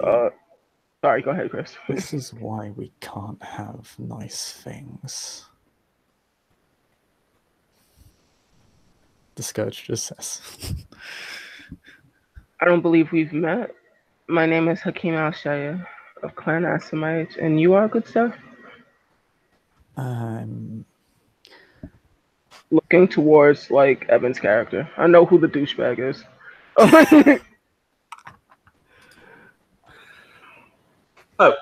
E: go ahead, Chris.
A: This is why we can't have nice things. the Scourge just says.
E: I don't believe we've met. My name is Hakim Al-Shaya of Clan Asimite, and you are, good sir? Looking towards, like, Evan's character. I know who the douchebag is.
D: Oh.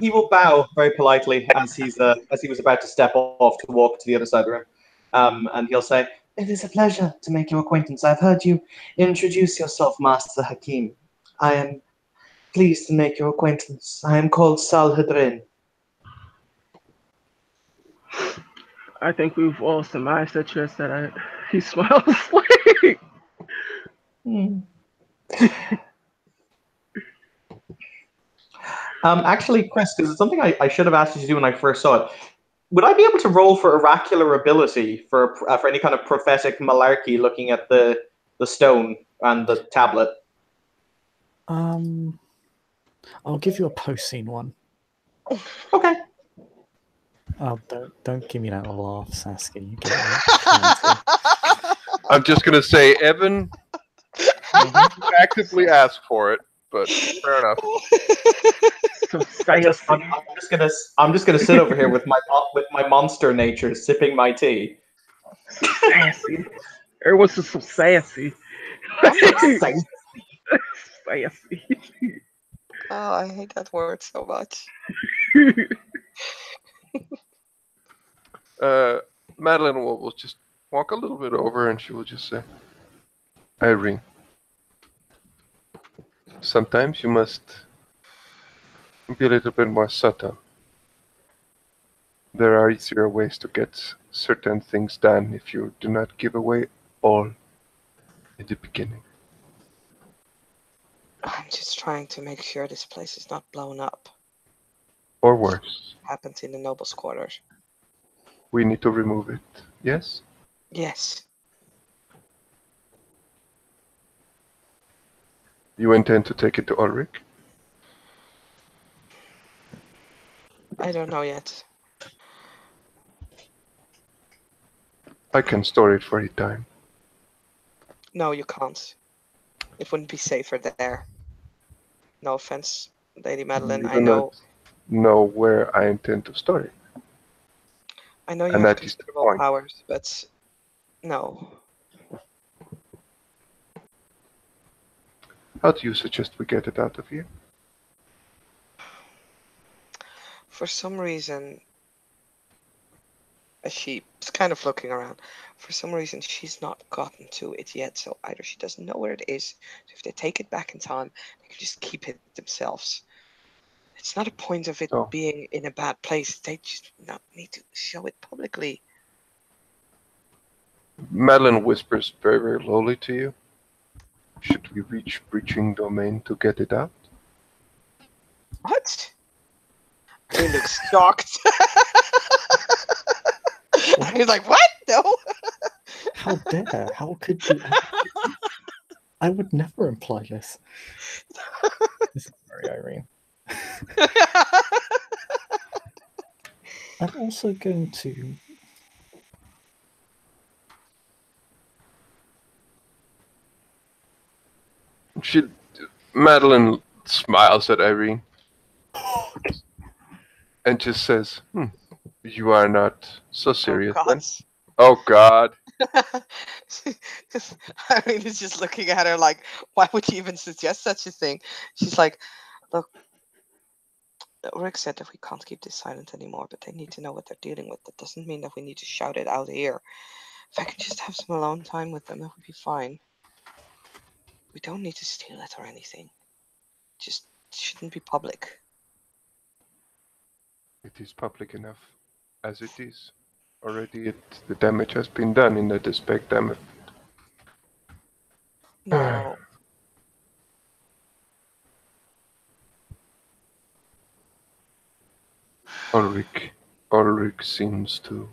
D: He will bow very politely as he was about to step off to walk to the other side of the room, and he'll say, "It is a pleasure to make your acquaintance. I've heard you introduce yourself, Master Hakim. I am pleased to make your acquaintance. I am called Salhadrin."
E: I think we've all surmised that you're that he smiles like.
D: Actually, Chris, because it's something I should have asked you to do when I first saw it. Would I be able to roll for oracular ability for any kind of prophetic malarkey, looking at the stone and the tablet?
A: I'll give you a post-scene one.
D: Okay.
A: Oh, don't give me that laugh, Saskia. You get it.
C: I'm just gonna say, Evan actively asked for it, but fair enough.
D: I'm just gonna sit over here with my monster nature, sipping my tea.
E: Sassy. It was just so sassy.
D: Sassy.
E: Sassy.
B: Oh, I hate that word so much.
C: Madeline will just walk a little bit over, and she will just say, "Irene, sometimes you must be a little bit more subtle. There are easier ways to get certain things done if you do not give away all in the beginning."
B: I'm just trying to make sure this place is not blown up.
C: Or worse.
B: Happened in the nobles' quarters.
C: We need to remove it, yes?
B: Yes.
C: You intend to take it to Ulrich?
B: I don't know yet.
C: I can store it for a time.
B: No, you can't. It wouldn't be safer there. No offense, Lady Madeline. I know.
C: Know where I intend to store it.
B: I know you
C: And
B: have
C: that is the
B: considerable
C: point.
B: powers, but no.
C: How do you suggest we get it out of here?
B: For some reason, she's kind of looking around. For some reason, she's not gotten to it yet. So either she doesn't know where it is. So if they take it back in time, they can just keep it themselves. It's not a point of it being in a bad place. They just not need to show it publicly.
C: Madeline whispers very, very lowly to you. Should we reach breaching domain to get it out?
B: What? He looks shocked. He's like, what? No.
A: How dare? How could you? I would never imply this. This is very Irene. I'm also going to.
C: Madeline smiles at Irene and just says, "You are not so serious then." Oh God.
B: Irene is just looking at her like, why would you even suggest such a thing? She's like, look, Rick said that we can't keep this silent anymore, but they need to know what they're dealing with. That doesn't mean that we need to shout it out here. If I can just have some alone time with them, that would be fine. We don't need to steal it or anything. Just shouldn't be public.
C: It is public enough as it is. Already the damage has been done in the dispatch damage.
B: No.
C: Ulrich seems to.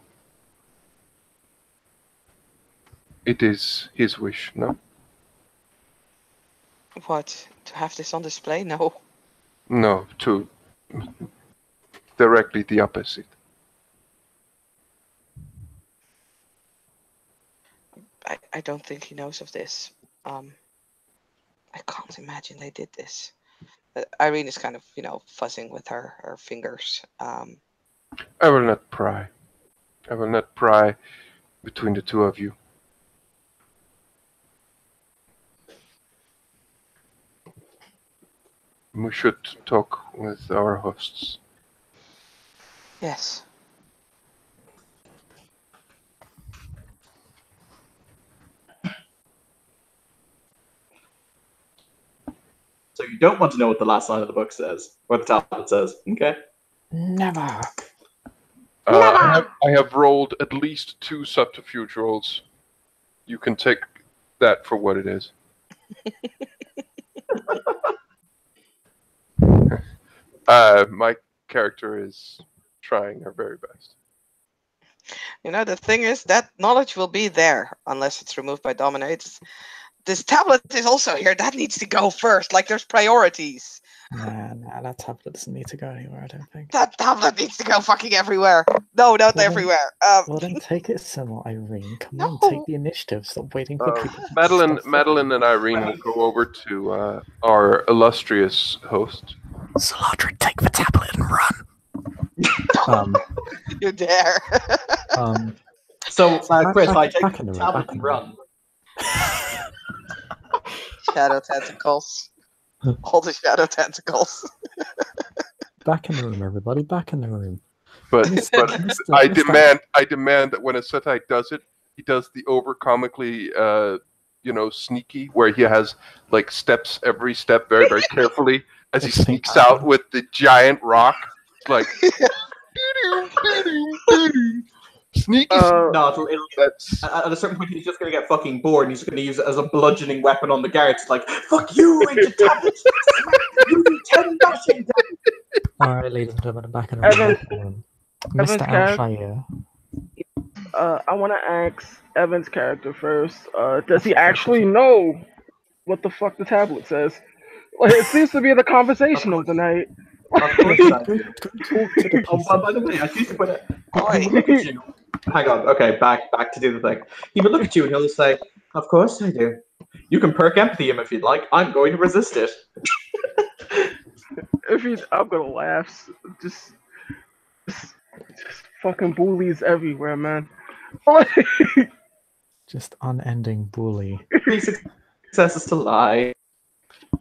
C: It is his wish, no?
B: What? To have this on display? No.
C: No, to directly the opposite.
B: I don't think he knows of this. I can't imagine they did this. Irene is kind of, fuzzing with her fingers.
C: I will not pry. I will not pry between the two of you. We should talk with our hosts.
B: Yes.
D: So you don't want to know what the last line of the book says, or the tablet says. Okay.
A: Never.
C: I have rolled at least 2 subterfuge rolls. You can take that for what it is. My character is trying her very best.
B: The thing is, that knowledge will be there unless it's removed by dominate. This tablet is also here. That needs to go first. Like, there's priorities.
A: Nah, that tablet doesn't need to go anywhere, I don't think.
B: That tablet needs to go fucking everywhere. No, not everywhere.
A: Well, then take it somewhere, Irene. Come
B: No.
A: on, take the initiative. Stop waiting for people.
C: Madeline and Irene will go over to our illustrious host.
A: Saladrin, take the tablet and run.
B: You dare.
D: So, Chris, I take
A: back in
D: the
A: the room,
D: tablet
A: back in
D: and
A: the room.
D: run.
B: Shadow tentacles. All the shadow tentacles.
A: Back in the room, everybody. Back in the room.
C: But
A: Mr.
C: I
A: Mr.
C: demand that when a Setite does it, he does the over comically sneaky, where he has like steps every step very, very carefully as he sneaks out with the giant rock. It's like sneaky.
D: No, at a certain point he's just going to get fucking bored and he's going to use it as a bludgeoning weapon on the guards. Like, fuck you, into tablets! You do 10 bashing!
A: Alright, ladies and gentlemen, back in the room. Mr. Alshire.
E: I want to ask Evan's character first. Does he actually know what the fuck the tablet says? Like, it seems to be the conversation of the night.
D: Of course I do. By the way, I used to put it. He would look at you. Hang on. Okay, back to do the thing. He would look at you and he'll say, "Of course I do. You can perk empathy him if you'd like. I'm going to resist it."
E: I'm gonna laugh. Just fucking bullies everywhere, man.
A: Just unending bully.
D: 3 successes to lie.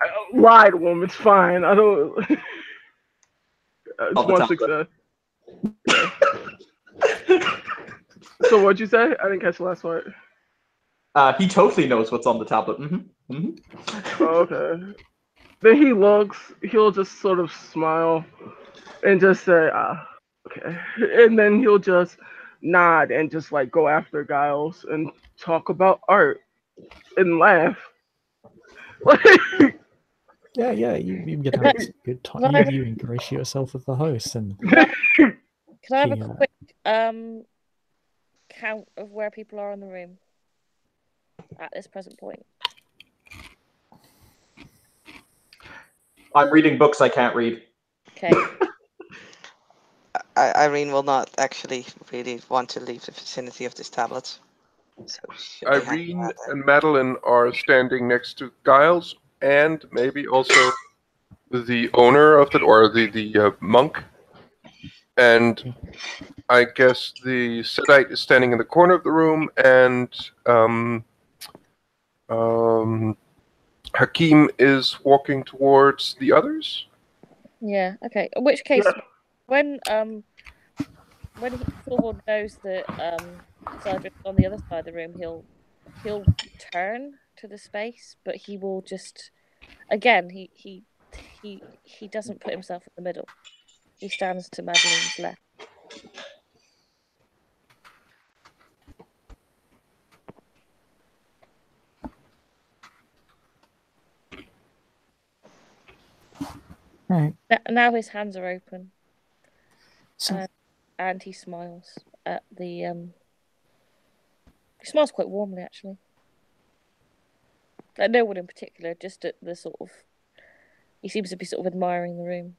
E: I lied to him. It's fine. I don't. It's one success. So what'd you say? I didn't catch the last part.
D: He totally knows what's on the tablet.
E: Oh, okay. Then he'll just sort of smile and just say, okay. And then he'll just nod and just like go after Giles and talk about art and laugh.
A: Yeah, you get to have some good time. You ingratiate yourself with the host and
F: Can I have a quick count of where people are in the room at this present point?
D: I'm reading books I can't read.
F: Okay.
B: Irene will not actually really want to leave the vicinity of this tablet. So
C: Irene and Madeline are standing next to Giles and maybe also the owner of the monk. And I guess the Sedite is standing in the corner of the room, and Hakim is walking towards the others.
F: Yeah. Okay. In which case, when Thorvald knows that Cedric's on the other side of the room, he'll turn to the space, but he will just again he doesn't put himself in the middle. He stands to Madeline's left.
A: right.
F: Now his hands are open,
A: So,
F: and he smiles at the. He smiles quite warmly, actually. Like no one in particular, just at the sort of. He seems to be sort of admiring the room.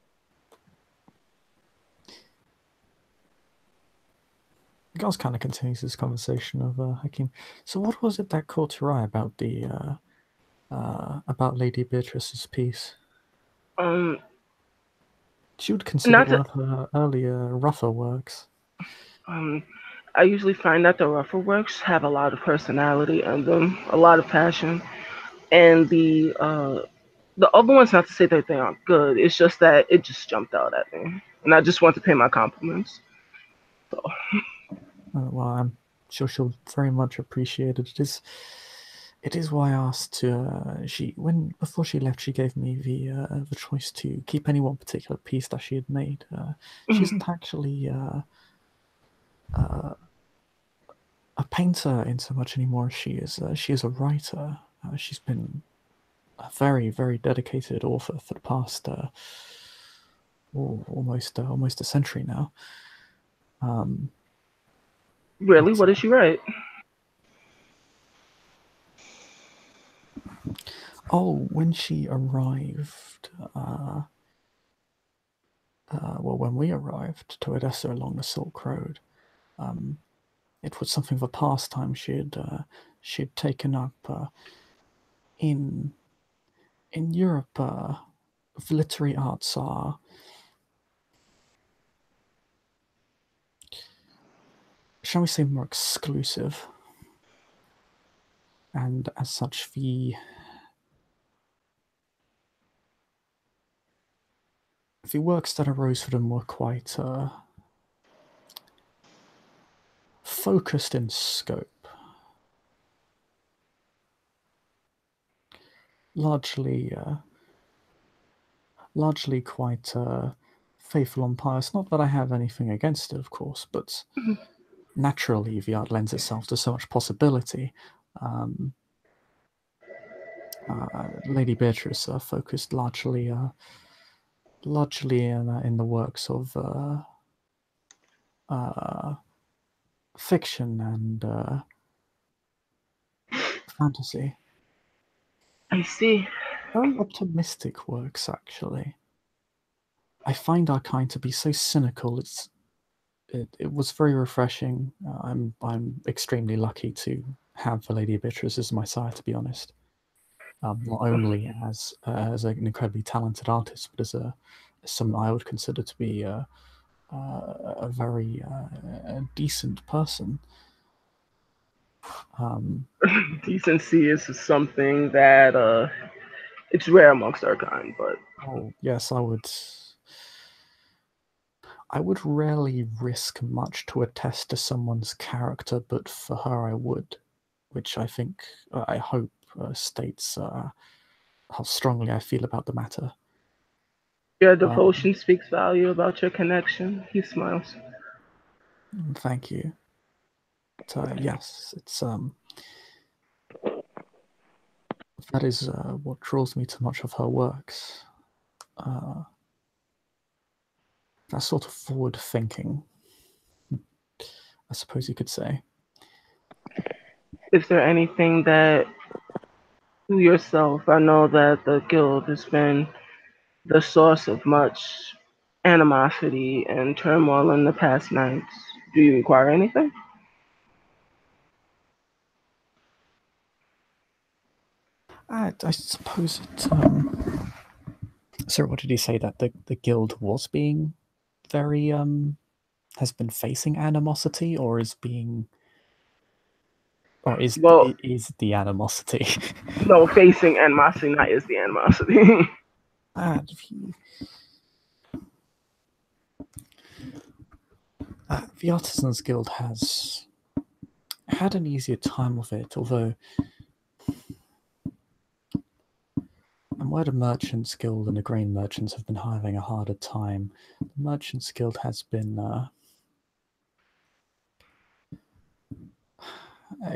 A: Gus kind of continues this conversation of Hakim. So, what was it that caught your eye about the about Lady Beatrice's piece? She would consider it
E: Not
A: one
E: to,
A: of her earlier, rougher works.
E: I usually find that the rougher works have a lot of personality in them, a lot of passion, and the other ones. Not to say that they aren't good. It's just that it just jumped out at me, and I just want to pay my compliments. So.
A: Well, I'm sure she'll very much appreciate it. It is why I asked to. Before she left, she gave me the choice to keep any one particular piece that she had made. She isn't actually a painter in so much anymore as she is a writer. She's been a very, very dedicated author for the past almost a century now.
E: Really, what did she write?
A: Oh, when she arrived, when we arrived to Odessa along the Silk Road, it was something of a pastime she'd taken up in Europe. Literary arts are, shall we say, more exclusive, and as such, the works that arose for them were quite focused in scope, largely quite faithful and pious. Not that I have anything against it, of course, but naturally the art lends itself to so much possibility. Lady Beatrice focused largely in the works of fiction and fantasy.
E: I see.
A: Very optimistic works, actually. I find our kind to be so cynical. It was very refreshing. I'm extremely lucky to have the Lady Beatrice as my sire, to be honest. Not only as an incredibly talented artist, but as someone I would consider to be a very decent person.
E: Decency is something that it's rare amongst our kind, but
A: Oh yes, I would rarely risk much to attest to someone's character, but for her I would, which I think, I hope, states how strongly I feel about the matter.
E: your devotion speaks value about your connection. He smiles.
A: Thank you. But, yes, it's that is what draws me to much of her works. That sort of forward thinking, I suppose you could say.
E: Is there anything that you yourself, I know that the guild has been the source of much animosity and turmoil in the past nights. Do you require anything?
A: I suppose it. Sorry, what did you say? That the guild was being very has been facing animosity, or is being, or
E: Well,
A: is the animosity?
E: no, facing animosity, not is the animosity.
A: The Artisans Guild has had an easier time of it, although I'm aware the Merchants Guild and the Grain Merchants have been having a harder time. The Merchants Guild has been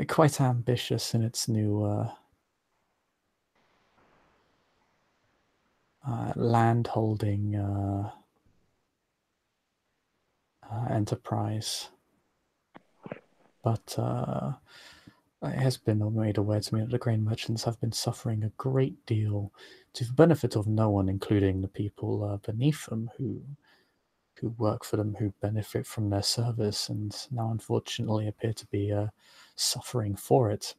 A: quite ambitious in its new land holding enterprise, but it has been made aware to me that the grain merchants have been suffering a great deal to the benefit of no one, including the people beneath them, who who work for them, who benefit from their service, and now unfortunately appear to be suffering for it.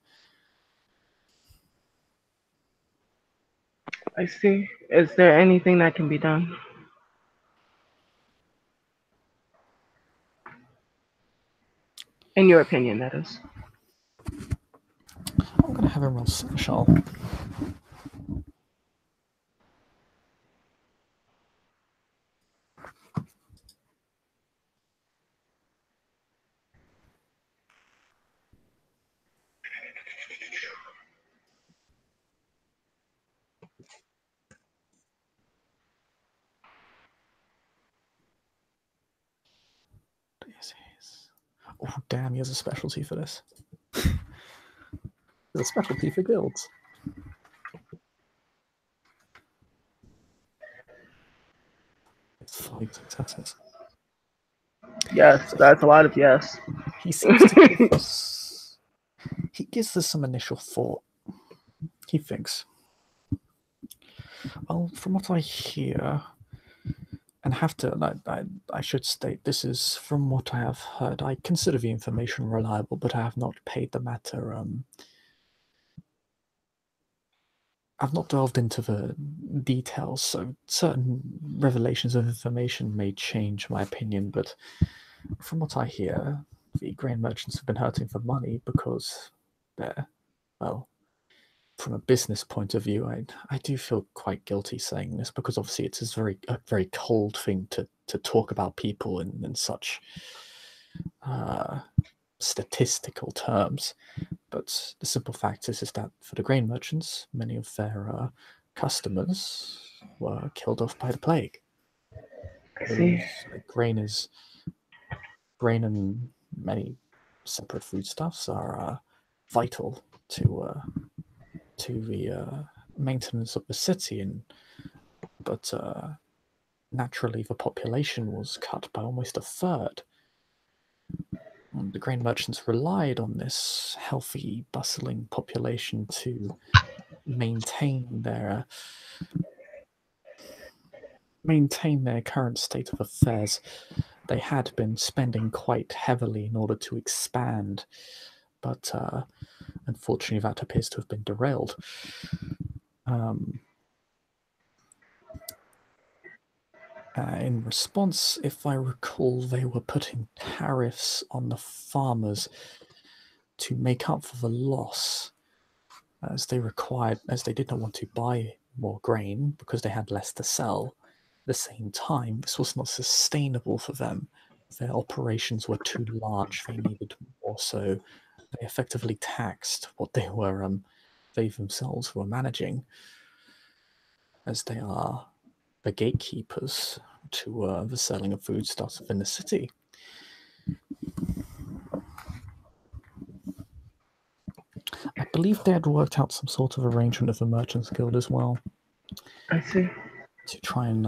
E: I see. Is there anything that can be done? In your opinion, that is.
A: I'm going to have him roll social. Oh, damn, he has a specialty for this. There's a specialty for guilds. It's 5 successes.
E: Yes, that's a lot of yes.
A: He seems to give us... He gives us some initial thought. He thinks, well, from what I hear, and have to, I should state, this is from what I have heard. I consider the information reliable, but I have not paid the matter. I've not delved into the details, so certain revelations of information may change my opinion, but from what I hear, the grain merchants have been hurting for money because they're, well, from a business point of view, I do feel quite guilty saying this because obviously it's a very cold thing to talk about people in such statistical terms. But the simple fact is that for the grain merchants, many of their customers were killed off by the plague.
E: I see.
A: Grain and many separate foodstuffs are vital to the maintenance of the city, but naturally the population was cut by almost a third. And the grain merchants relied on this healthy, bustling population to maintain their current state of affairs. They had been spending quite heavily in order to expand, but unfortunately that appears to have been derailed. In response, if I recall, they were putting tariffs on the farmers to make up for the loss, as they did not want to buy more grain because they had less to sell. At the same time, this was not sustainable for them. Their operations were too large. They needed more, so they effectively taxed what they themselves were managing, as they are the gatekeepers to the selling of foodstuffs within the city. I believe they had worked out some sort of arrangement with the Merchants Guild as well.
E: I see.
A: To try and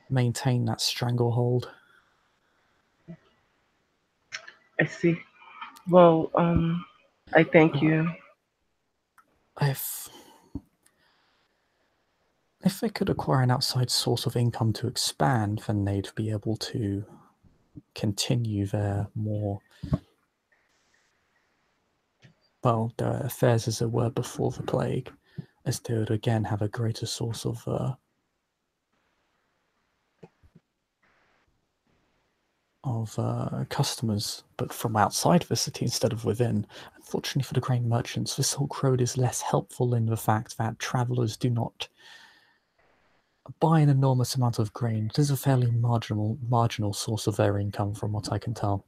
A: maintain that stranglehold.
E: I see. Well, I thank you.
A: If they could acquire an outside source of income to expand, then they'd be able to continue their their affairs as it were before the plague, as they would again have a greater source of customers, but from outside the city instead of within. Unfortunately for the grain merchants, the Silk Road is less helpful in the fact that travellers do not buy an enormous amount of grain. It is a fairly marginal source of their income, from what I can tell.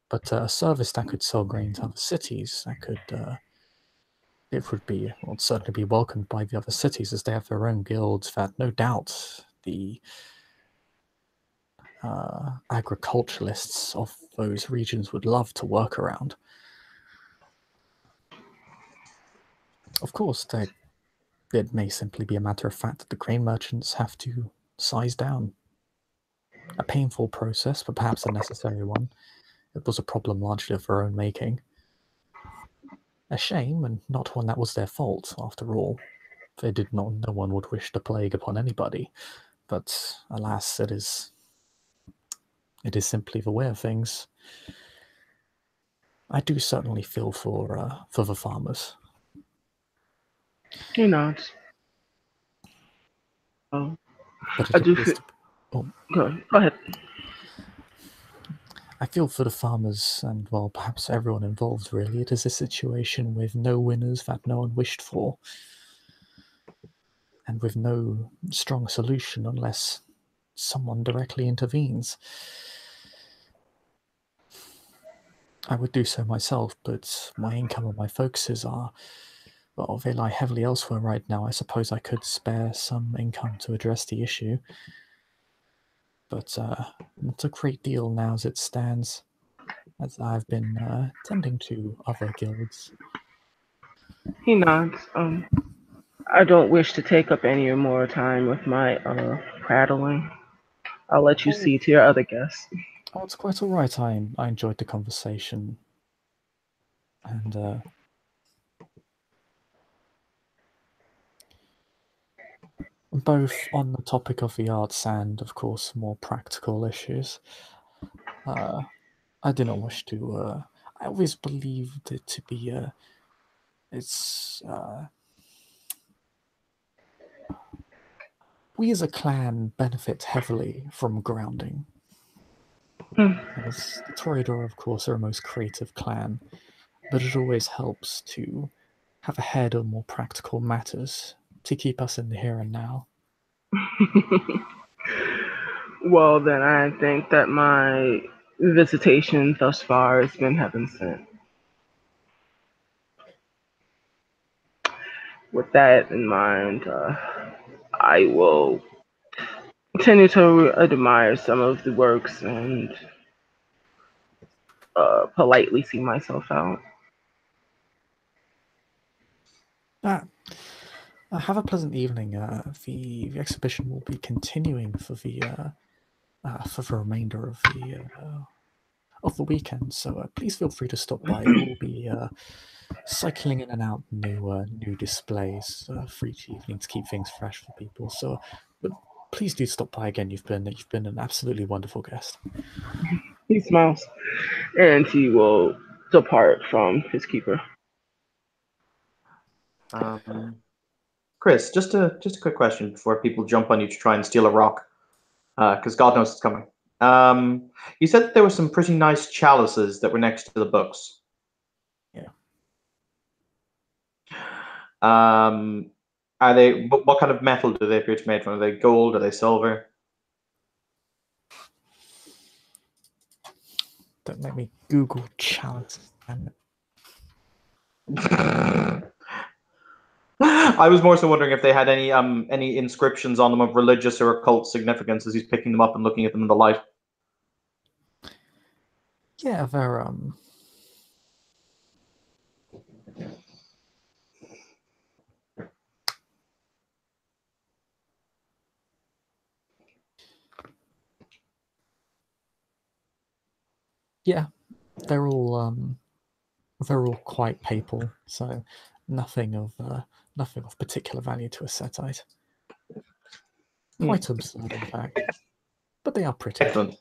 A: But a service that could sell grain to other cities, it would certainly be welcomed by the other cities, as they have their own guilds that no doubt the agriculturalists of those regions would love to work around. Of course, it may simply be a matter of fact that the grain merchants have to size down. A painful process, but perhaps a necessary one. It was a problem largely of their own making. A shame, and not one that was their fault, after all. No one would wish the plague upon anybody. But alas, it is simply the way of things. I do certainly feel for the farmers.
E: He nods. Oh,
A: But
E: I
A: it
E: do
A: appears
E: feel.
A: to be, oh,
E: Go ahead.
A: I feel for the farmers and, well, perhaps everyone involved, really. It is a situation with no winners that no one wished for, and with no strong solution unless someone directly intervenes. I would do so myself, but my income and my focuses are, well, they lie heavily elsewhere right now. I suppose I could spare some income to address the issue, but not a great deal now as it stands, as I've been tending to other guilds.
E: He nods. I don't wish to take up any more time with my prattling. I'll let you see to your other guests.
A: Oh, it's quite all right. I enjoyed the conversation, and both on the topic of the arts and, of course, more practical issues. I do not wish to. I always believed it to be it's we as a clan benefit heavily from grounding. As the Toreador, of course, are a most creative clan, but it always helps to have a head on more practical matters to keep us in the here and now.
E: Well, then I think that my visitation thus far has been heaven sent. With that in mind, I will continue to admire some of the works and politely see myself out.
A: Have a pleasant evening. The exhibition will be continuing for the remainder of the weekend, so please feel free to stop by. There will be cycling in and out new displays for each evening to keep things fresh for people. So, but please do stop by again. You've been an absolutely wonderful guest.
E: He smiles, and he will depart from his keeper.
D: Chris, just a quick question before people jump on you to try and steal a rock, because God knows it's coming. You said that there were some pretty nice chalices that were next to the books.
A: Yeah.
D: Are they? What kind of metal do they appear to be made from? Are they gold? Are they silver?
A: Don't make me Google chalice.
D: I was more so wondering if they had any inscriptions on them of religious or occult significance as he's picking them up and looking at them in the light.
A: Yeah, they're yeah, they're all quite papal, so nothing of particular value to a setite. Quite absurd, in fact, but they are pretty.
D: Excellent.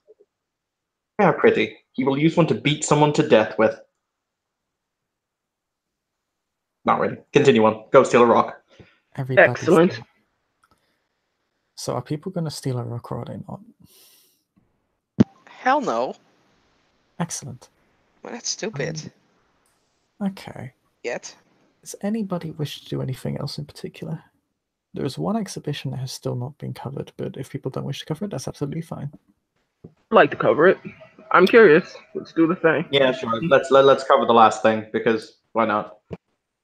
D: They are pretty. He will use one to beat someone to death with. Not really. Continue on. Go steal a rock.
A: Everybody's
E: Excellent.
A: So are people going to steal a rock or are they not?
B: Hell no.
A: Excellent.
B: Well, that's stupid.
A: Okay.
B: Yet.
A: Does anybody wish to do anything else in particular? There is one exhibition that has still not been covered, but if people don't wish to cover it, that's absolutely fine.
E: I'd like to cover it. I'm curious. Let's do the thing.
D: Yeah, sure. Let's cover the last thing because why not?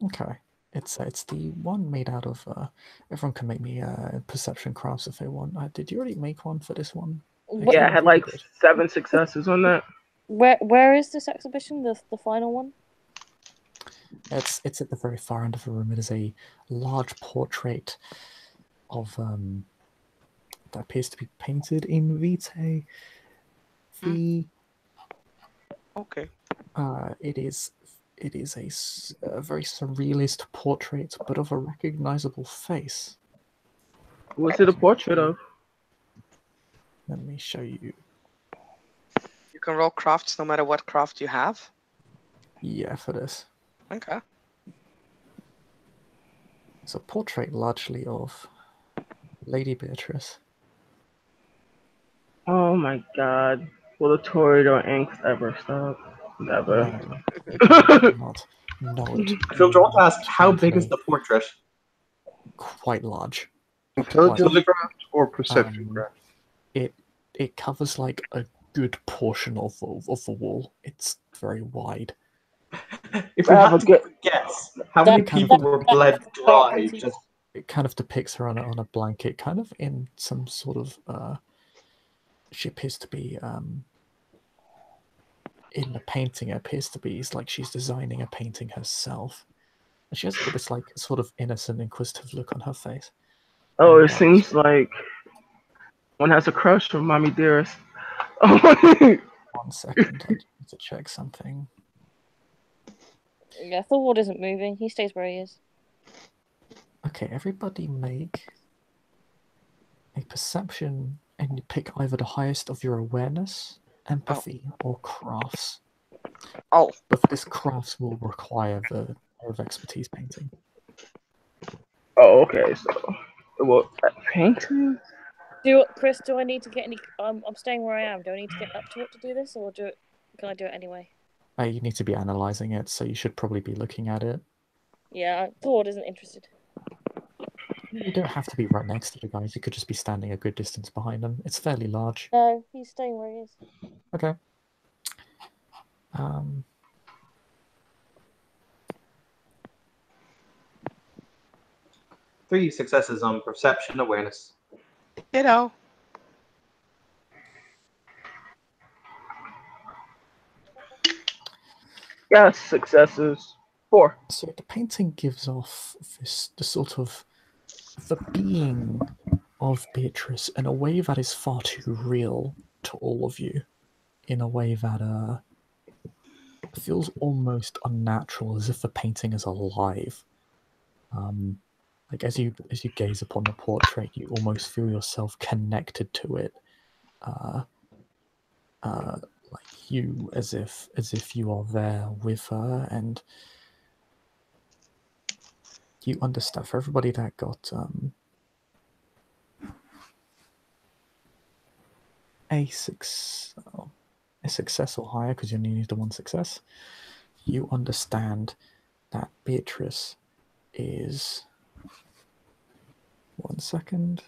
A: Okay. It's the one made out of everyone can make me perception crafts if they want. Did you already make one for this one?
E: Yeah, I had like 7 successes on that.
F: Where is this exhibition? The final one?
A: It's at the very far end of the room. It is a large portrait of that appears to be painted in vitae.
B: Okay.
A: It is a very surrealist portrait, but of a recognizable face.
E: What's it a portrait of?
A: Let me show you.
B: You can roll crafts no matter what craft you have.
A: Yeah, for this.
B: Okay.
A: It's a portrait largely of Lady Beatrice.
E: Oh my god. Will the Toreador inks ever stop? Never.
A: No, they do not. No, it
D: I feel drawn to ask, how big is
A: frankly,
D: the portrait?
A: quite large.
C: Intelligence
D: Quite-
C: craft or perception craft?
A: It covers like a good portion of the wall. It's very wide.
D: If we
E: I have
D: had
E: a
D: to
E: good.
D: guess, how many
F: That-
D: people were bled dry?
F: that-
D: Just
A: It kind of depicts her on a blanket, kind of in some sort of. She appears to be in the painting. It appears to be it's like she's designing a painting herself. And she has this like sort of innocent, inquisitive look on her face.
E: Oh,
A: And,
E: it seems like one has a crush on Mommy Dearest. Oh,
A: 1 second, I need to check something.
F: Yeah, Thorwald isn't moving. He stays where he is.
A: Okay, everybody make a perception, and you pick either the highest of your awareness, empathy, or crafts.
B: Oh,
A: But for this, crafts will require the area of expertise painting.
E: oh, okay. So, well, painting.
F: Chris? Do I need to get any? I'm staying where I am. Do I need to get up to it to do this, or can I do it anyway?
A: You need to be analyzing it, so you should probably be looking at it.
F: Yeah, Thorwald isn't interested.
A: You don't have to be right next to the guys. You could just be standing a good distance behind them. It's fairly large.
F: No, he's staying where he is.
A: Okay.
D: 3 successes on perception awareness.
B: ditto.
E: Yes, successes. 4.
A: So the painting gives off the sort of the being of Beatrice in a way that is far too real to all of you, in a way that feels almost unnatural, as if the painting is alive. Like as you gaze upon the portrait, you almost feel yourself connected to it, like you, as if you are there with her, and you understand. For everybody that got a success or higher, because you only need the 1 success, you understand that Beatrice is. 1 second.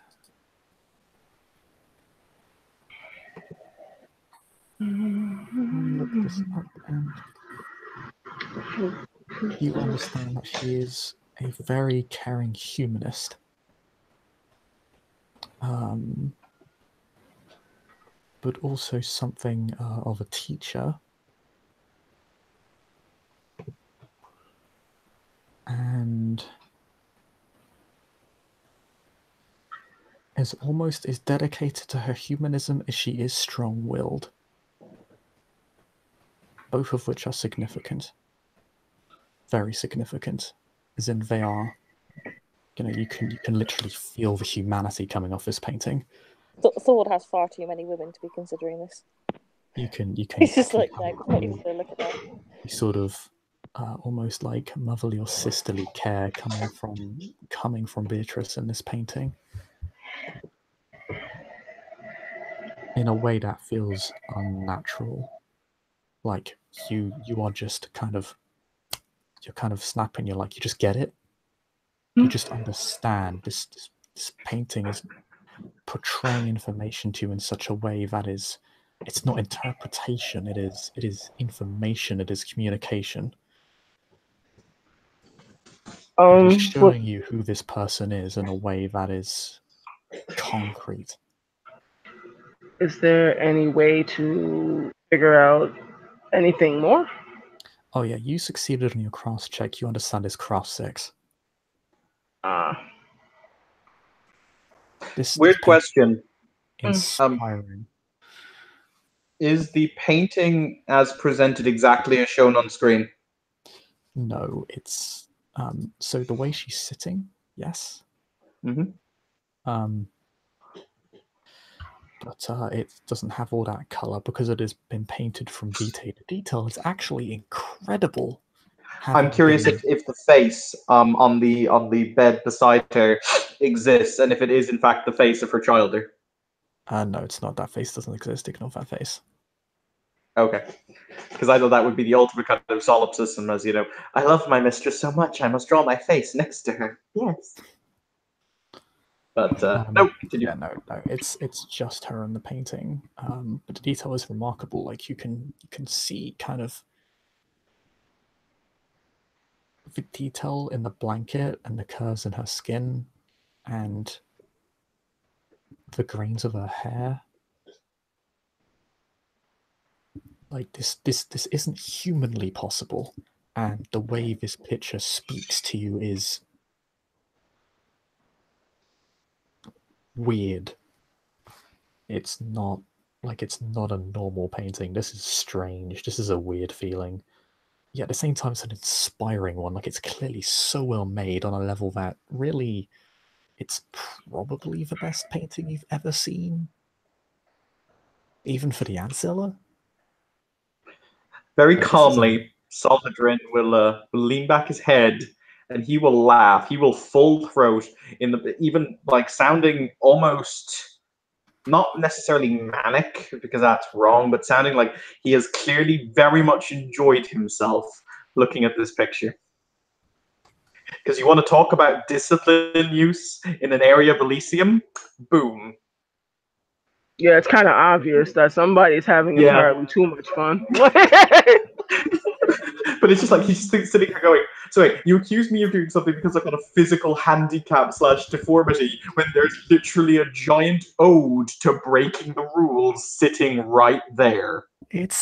A: Look this up, and you understand that she is a very caring humanist. But also something of a teacher. And is almost as dedicated to her humanism as she is strong-willed. Both of which are significant. Very significant. As in they are, you can literally feel the humanity coming off this painting.
F: Thorwald has far too many women to be considering this.
A: You can
F: He's just like, no, I'm not even gonna look at that.
A: You sort of almost like motherly or sisterly care coming from Beatrice in this painting, in a way that feels unnatural. Like you are just you're kind of snapping. You're like, you just get it. You just understand this painting is portraying information to you in such a way that it's not interpretation. It is information. It is communication. It is showing you who this person is in a way that is concrete.
E: Is there any way to figure out anything more?
A: Oh yeah, you succeeded on your cross check. You understand it's cross 6.
D: Weird question.
A: Inspiring.
D: Is the painting as presented exactly as shown on screen?
A: No, it's so the way she's sitting, yes.
D: Mm-hmm.
A: but it doesn't have all that color because it has been painted from detail to detail. It's actually incredible.
D: I'm curious if the face on the bed beside her exists, and if it is in fact the face of her child.
A: No, it's not. That face doesn't exist. Ignore that face.
D: Okay. Because I thought that would be the ultimate kind of solipsism, as you know, I love my mistress so much, I must draw my face next to her. Yes. But no, continue.
A: Yeah, no. It's just her in the painting. But the detail is remarkable. Like you can see kind of the detail in the blanket and the curves in her skin, and the grains of her hair. Like this isn't humanly possible, and the way this picture speaks to you is weird. It's not a normal painting. This is strange. This is a weird feeling. Yet at the same time, it's an inspiring one. Like it's clearly so well made on a level that really, it's probably the best painting you've ever seen, even for the ant seller.
D: Very calmly, Salvadrin will lean back his head and he will laugh. He will full throat even like sounding almost not necessarily manic because that's wrong, but sounding like he has clearly very much enjoyed himself looking at this picture. Because you want to talk about discipline use in an area of Elysium? Boom.
E: Yeah, it's kind of obvious that somebody's having entirely too much fun.
D: But it's just like he's sitting here going, so wait, you accuse me of doing something because I've got a physical handicap / deformity when there's literally a giant ode to breaking the rules sitting right there.
A: It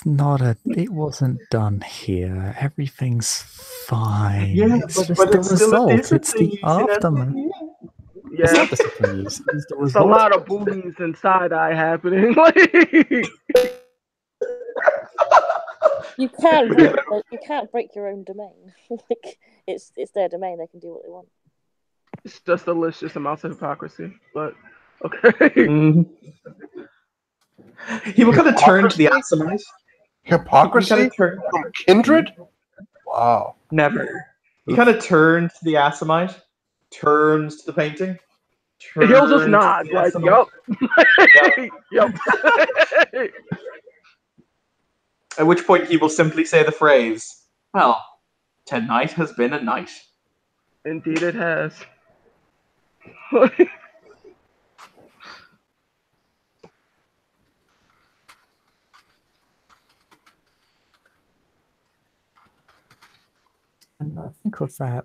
A: wasn't done here. Everything's fine.
D: Yeah,
A: it's just
D: but
A: the
D: it's still a
A: result. It's
D: discipline
A: the
D: use in
A: aftermath.
E: Yeah,
A: it's not discipline use. It's the
E: it's a
A: result.
E: lot of boobies and side eye happening.
F: You can't break your own domain. Like it's their domain. They can do what they want.
E: It's just delicious amounts of hypocrisy, but okay.
D: He will kind of turn to the Assamite.
C: Hypocrisy from kindred? Wow.
D: Never. He kind of turns to the Assamite, turns to the painting.
E: He'll just nod, like, yup. Yup.
D: At which point he will simply say the phrase, well, tonight has been a night.
E: Indeed it has.
A: And I think with that,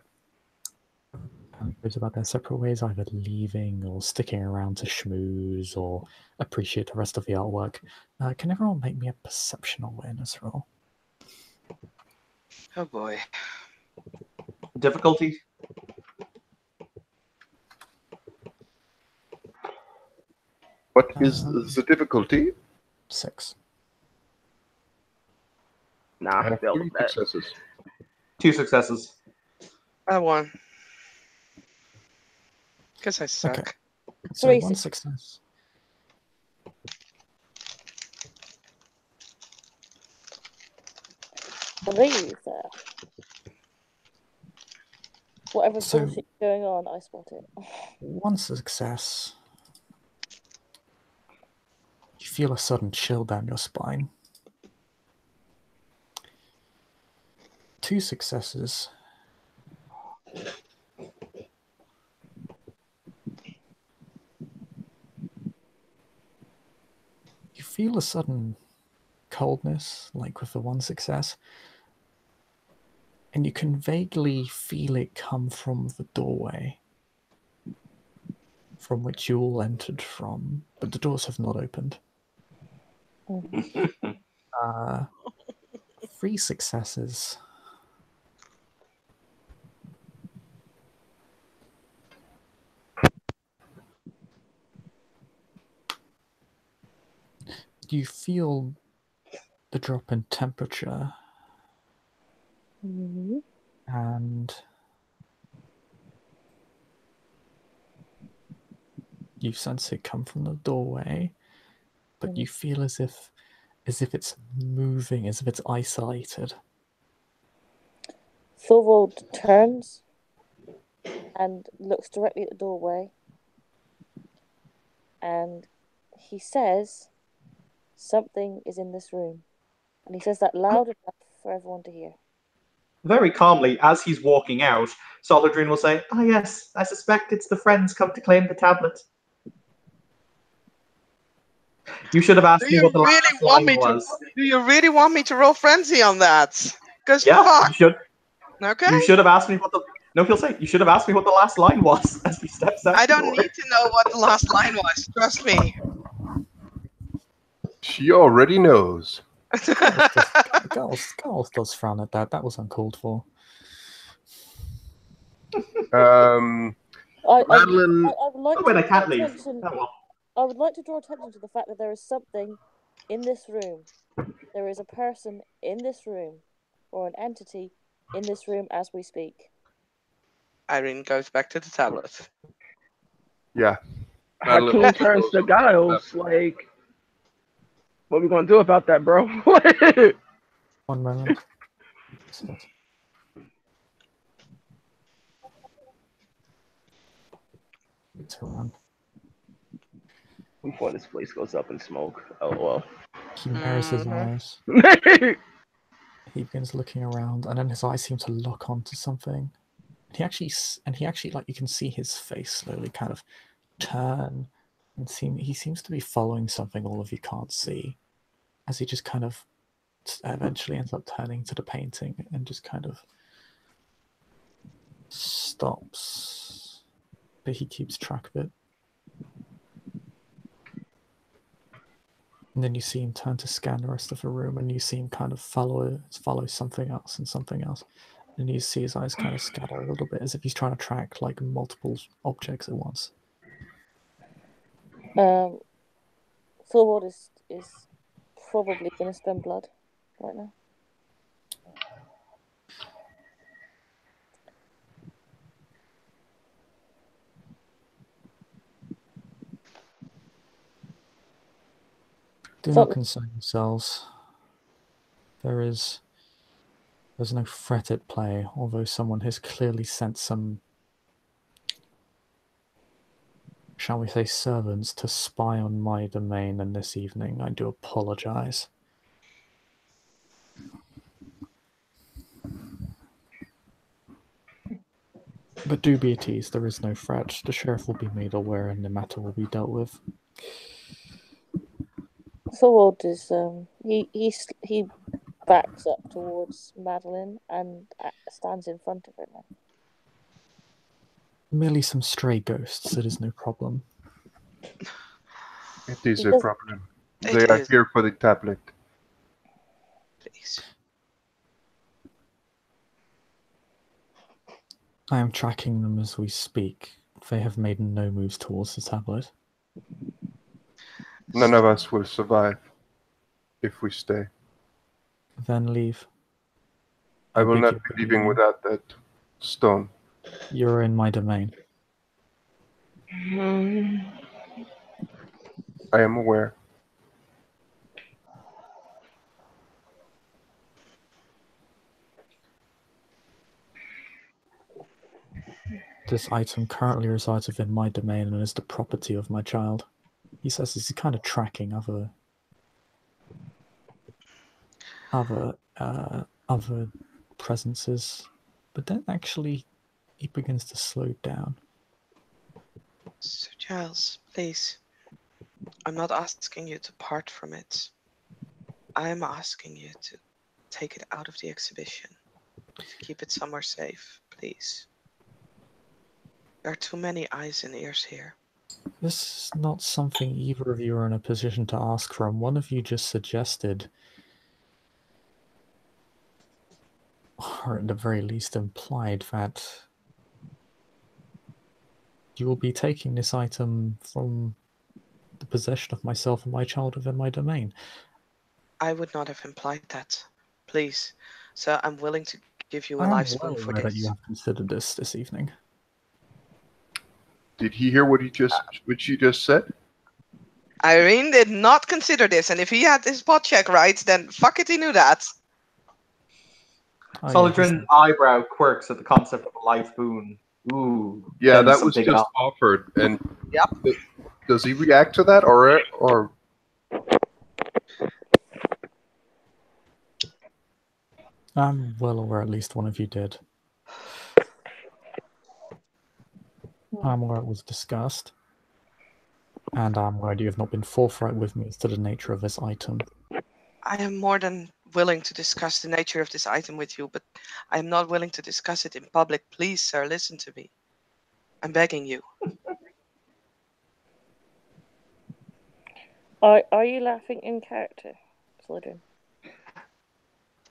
A: goes about their separate ways, either leaving or sticking around to schmooze or appreciate the rest of the artwork. Can everyone make me a perception awareness roll?
B: Oh boy.
D: Difficulty?
C: What is the difficulty?
A: 6.
E: Nah, I failed
C: 3
E: that.
C: successes.
D: 2 successes.
B: I won. Guess I suck.
A: Okay. So
F: 3
A: 1 success.
F: Believe there. Whatever bullshit's going on, I spot it.
A: 1 success. You feel a sudden chill down your spine. 2 successes. You feel a sudden coldness, like with the 1 success, and you can vaguely feel it come from the doorway from which you all entered from, but the doors have not opened. 3 successes. You feel the drop in temperature, and you sense it come from the doorway, but you feel as if it's moving, as if it's isolated.
F: Thorvald turns and looks directly at the doorway, and he says, "Something is in this room," and he says that loud enough for everyone to hear.
D: Very calmly, as he's walking out, Soladrin will say, "Ah, yes, I suspect it's the friends come to claim the tablet." You should have asked
B: Do
D: me
B: you
D: what the
B: really
D: last
B: want
D: line
B: me to?
D: was.
B: Do you really want me to roll frenzy on that? Because
D: Yeah,
B: fuck.
D: you should.
B: Okay.
D: You should have asked me what the. No, he'll say, you should have asked me what the last line was as he steps out
B: I
D: the
B: don't
D: door.
B: need to know what the last line was. Trust me.
C: She already knows.
A: Garth does frown at that. That was uncalled for.
C: Madeline.
F: I would like
D: Oh,
F: to
D: wait, I
F: draw
D: can't leave.
F: attention.
D: Oh, well.
F: I would like to draw attention to the fact that there is something in this room. There is a person in this room, or an entity in this room as we speak.
B: Irene goes back to the tablet.
C: Yeah.
E: Hakeem
C: also
E: turns
C: goes
E: to
C: over
E: Giles
C: that.
E: like, "What we gonna do about that, bro?"
A: One moment.
E: Before this place goes up in smoke. LOL.
A: He narrows his
B: Mhm.
A: eyes. He begins looking around, and then his eyes seem to lock onto something. He actually, like, you can see his face slowly kind of turn, and he seems to be following something all of you can't see, as he just kind of eventually ends up turning to the painting and just kind of stops, but he keeps track of it. And then you see him turn to scan the rest of the room, and you see him kind of follow something else and something else. And you see his eyes kind of scatter a little bit, as if he's trying to track like multiple objects at once.
F: Thorwald is probably going to spend blood right now.
A: Do not concern yourselves. There's no threat at play, although someone has clearly sent some, shall we say, servants to spy on my domain, and this evening I do apologize. But do be at ease, there is no threat. The sheriff will be made aware and the matter will be dealt with.
F: Thorwald is he backs up towards Madeline and stands in front of her now.
A: Merely some stray ghosts, it is no problem.
C: It is a problem. They
B: It
C: are
B: is.
C: here for the tablet.
B: Please.
A: I am tracking them as we speak. They have made no moves towards the tablet.
C: None of us will survive if we stay.
A: Then leave.
C: I will
A: beg
C: not
A: your
C: be leaving
A: pardon.
C: without that stone.
A: You're in my domain.
C: I am aware.
A: This item currently resides within my domain and is the property of my child. He says he's kind of tracking other presences, but then actually he begins to slow down.
B: Sir Giles, please. I'm not asking you to part from it. I am asking you to take it out of the exhibition. To keep it somewhere safe, please. There are too many eyes and ears here.
A: This is not something either of you are in a position to ask from. One of you just suggested, or at the very least implied, that you will be taking this item from the possession of myself and my child within my domain.
B: I would not have implied that. Please. So I'm willing to give you a
A: I am
B: life
A: well
B: spoon for
A: aware that
B: this.
A: you have considered this evening.
C: Did he hear what she just said?
B: Irene did not consider this, and if he had his spot check right, then fuck it, he knew that.
A: Oh, yeah,
D: Solidrin's eyebrow quirks at the concept of a life boon. Ooh.
C: Yeah,
D: then
C: that
D: some
C: was
D: big
C: just
D: up.
C: offered, and
B: Yep.
C: does he react to that, or
A: I'm well aware at least one of you did. I'm aware it was discussed. And I'm aware you have not been forthright with me as to the nature of this item.
B: I am more than willing to discuss the nature of this item with you, but I am not willing to discuss it in public. Please, sir, listen to me. I'm begging you.
F: Are you laughing in character, Solidrin?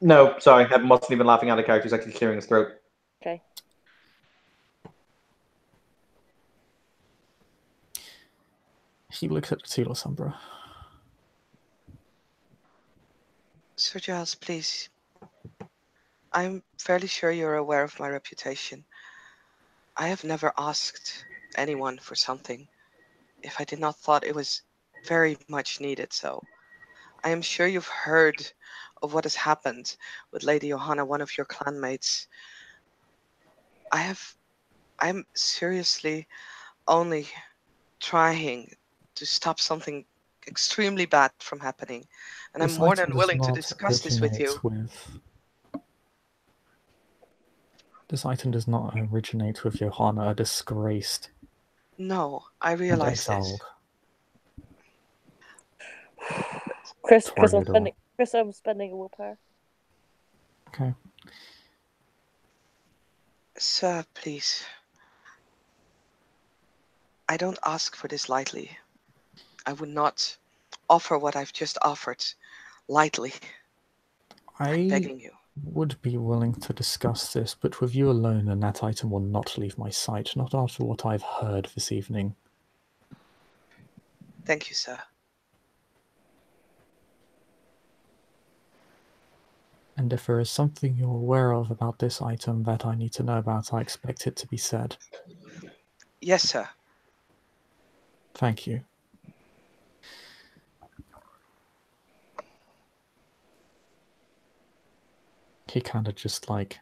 D: No, sorry, I wasn't even laughing at the character. He's actually clearing his throat.
F: Okay.
A: He looks at the Telos Umbra.
B: Sir Giles, please. I'm fairly sure you're aware of my reputation. I have never asked anyone for something if I did not thought it was very much needed, so I am sure you've heard of what has happened with Lady Johanna, one of your clanmates. I'm seriously only trying to stop something extremely bad from happening, and I'm
A: This
B: more
A: item
B: than
A: does
B: willing to
A: not
B: discuss this with you.
A: originate with... This item does not originate with Johanna, a disgraced
B: No, I
A: and
B: realize this.
A: exiled
F: Chris,
A: Toreador.
F: I'm spending a willpower.
A: Okay.
B: Sir, please. I don't ask for this lightly. I would not offer what I've just offered lightly. I'm
A: I
B: begging you.
A: would be willing to discuss this, but with you alone, and that item will not leave my sight, not after what I've heard this evening.
B: Thank you, sir.
A: And if there is something you're aware of about this item that I need to know about, I expect it to be said.
B: Yes, sir.
A: Thank you. He kind of just like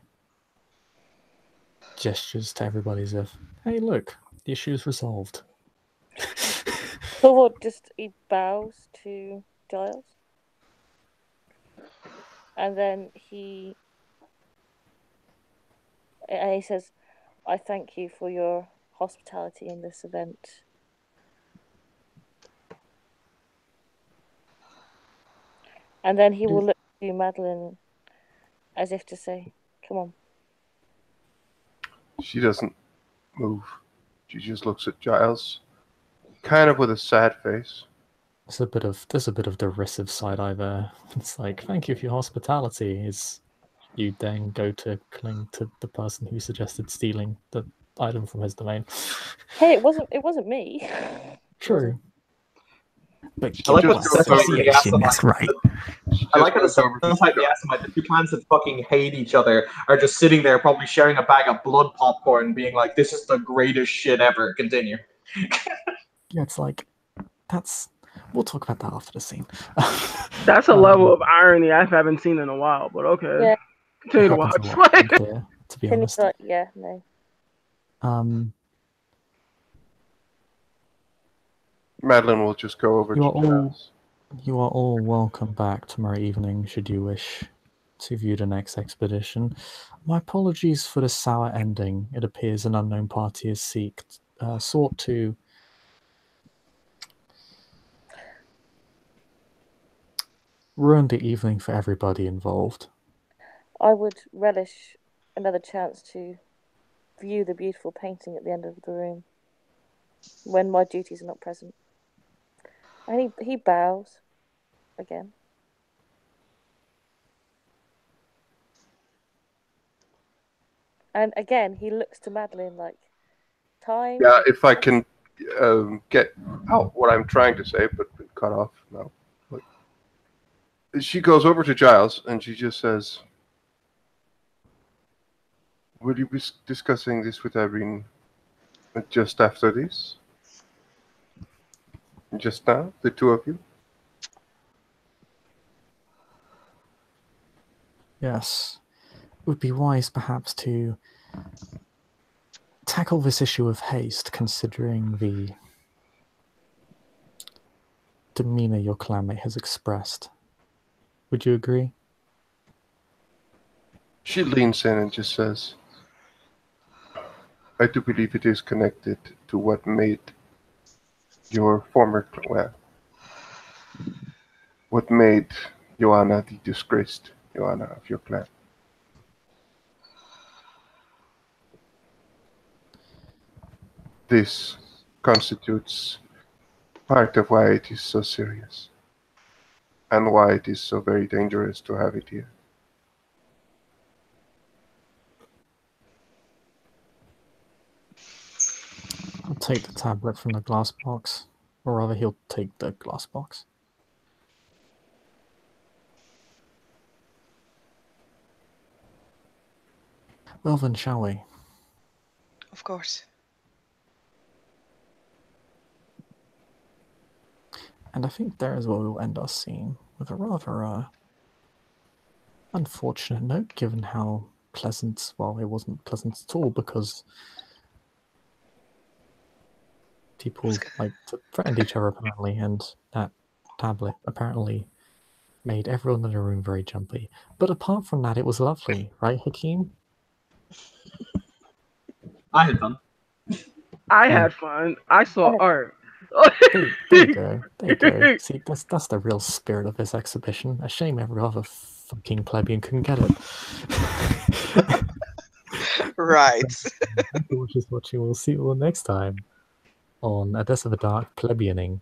A: gestures to everybody as if, hey, look, the issue's resolved.
F: Thorvald he bows to Giles. And then he says, I thank you for your hospitality in this event. And then he will look to Madeline as if to say, come on.
C: she doesn't move? She just looks at Giles, kind of with a sad face.
A: There's a bit of derisive side eye there. It's like, thank you for your hospitality. Is you then go to cling to the person who suggested stealing the item from his domain.
F: Hey, it wasn't me.
A: True. But
D: I like
C: just
D: how
C: goes over to-
A: association, that's right.
D: I like how the
C: Just goes over to
D: Sunlight the Estimate, the two clans that fucking hate each other, are just sitting there probably sharing a bag of blood popcorn, being like, this is the greatest shit ever. Continue.
A: Yeah, it's like, we'll talk about that after the scene.
E: That's a level of irony I haven't seen in a while, but okay.
F: Yeah.
E: Continue to
A: happens
E: watch.
A: a lot around here, to be honest.
F: Like, yeah, no.
C: Madeline will just go over to Giles.
A: You are all welcome back tomorrow evening, should you wish to view the next expedition. My apologies for the sour ending. It appears an unknown party has sought to ruin the evening for everybody involved.
F: I would relish another chance to view the beautiful painting at the end of the room when my duties are not present. And he bows again. And again, he looks to Madeline like, time.
C: Yeah, if I can get out what I'm trying to say, but been cut off now. But she goes over to Giles and she just says, will you be discussing this with Irene just after this? Just now, the two of you?
A: Yes. It would be wise perhaps to tackle this issue of haste, considering the demeanor your clanmate has expressed. Would you agree?
C: She leans in and just says, I do believe it is connected to what made your former clan. What made Joanna the disgraced Joanna of your clan. This constitutes part of why it is so serious, and why it is so very dangerous to have it here.
A: I'll take the tablet from the glass box, or rather he'll take the glass box. Well then, shall we?
B: Of course.
A: And I think there is where we'll end our scene, with a rather unfortunate note, given how pleasant, well, it wasn't pleasant at all, because people like to threaten each other apparently, and that tablet apparently made everyone in the room very jumpy. But apart from that, it was lovely, right, Hakeem?
D: I had fun.
E: I had fun. I saw art.
A: There you go. There you go. See, that's the real spirit of this exhibition. A shame every other fucking plebeian couldn't get it.
B: Right.
A: Thank you for watching. We'll see you all next time on A Death of the Dark Plebeianing.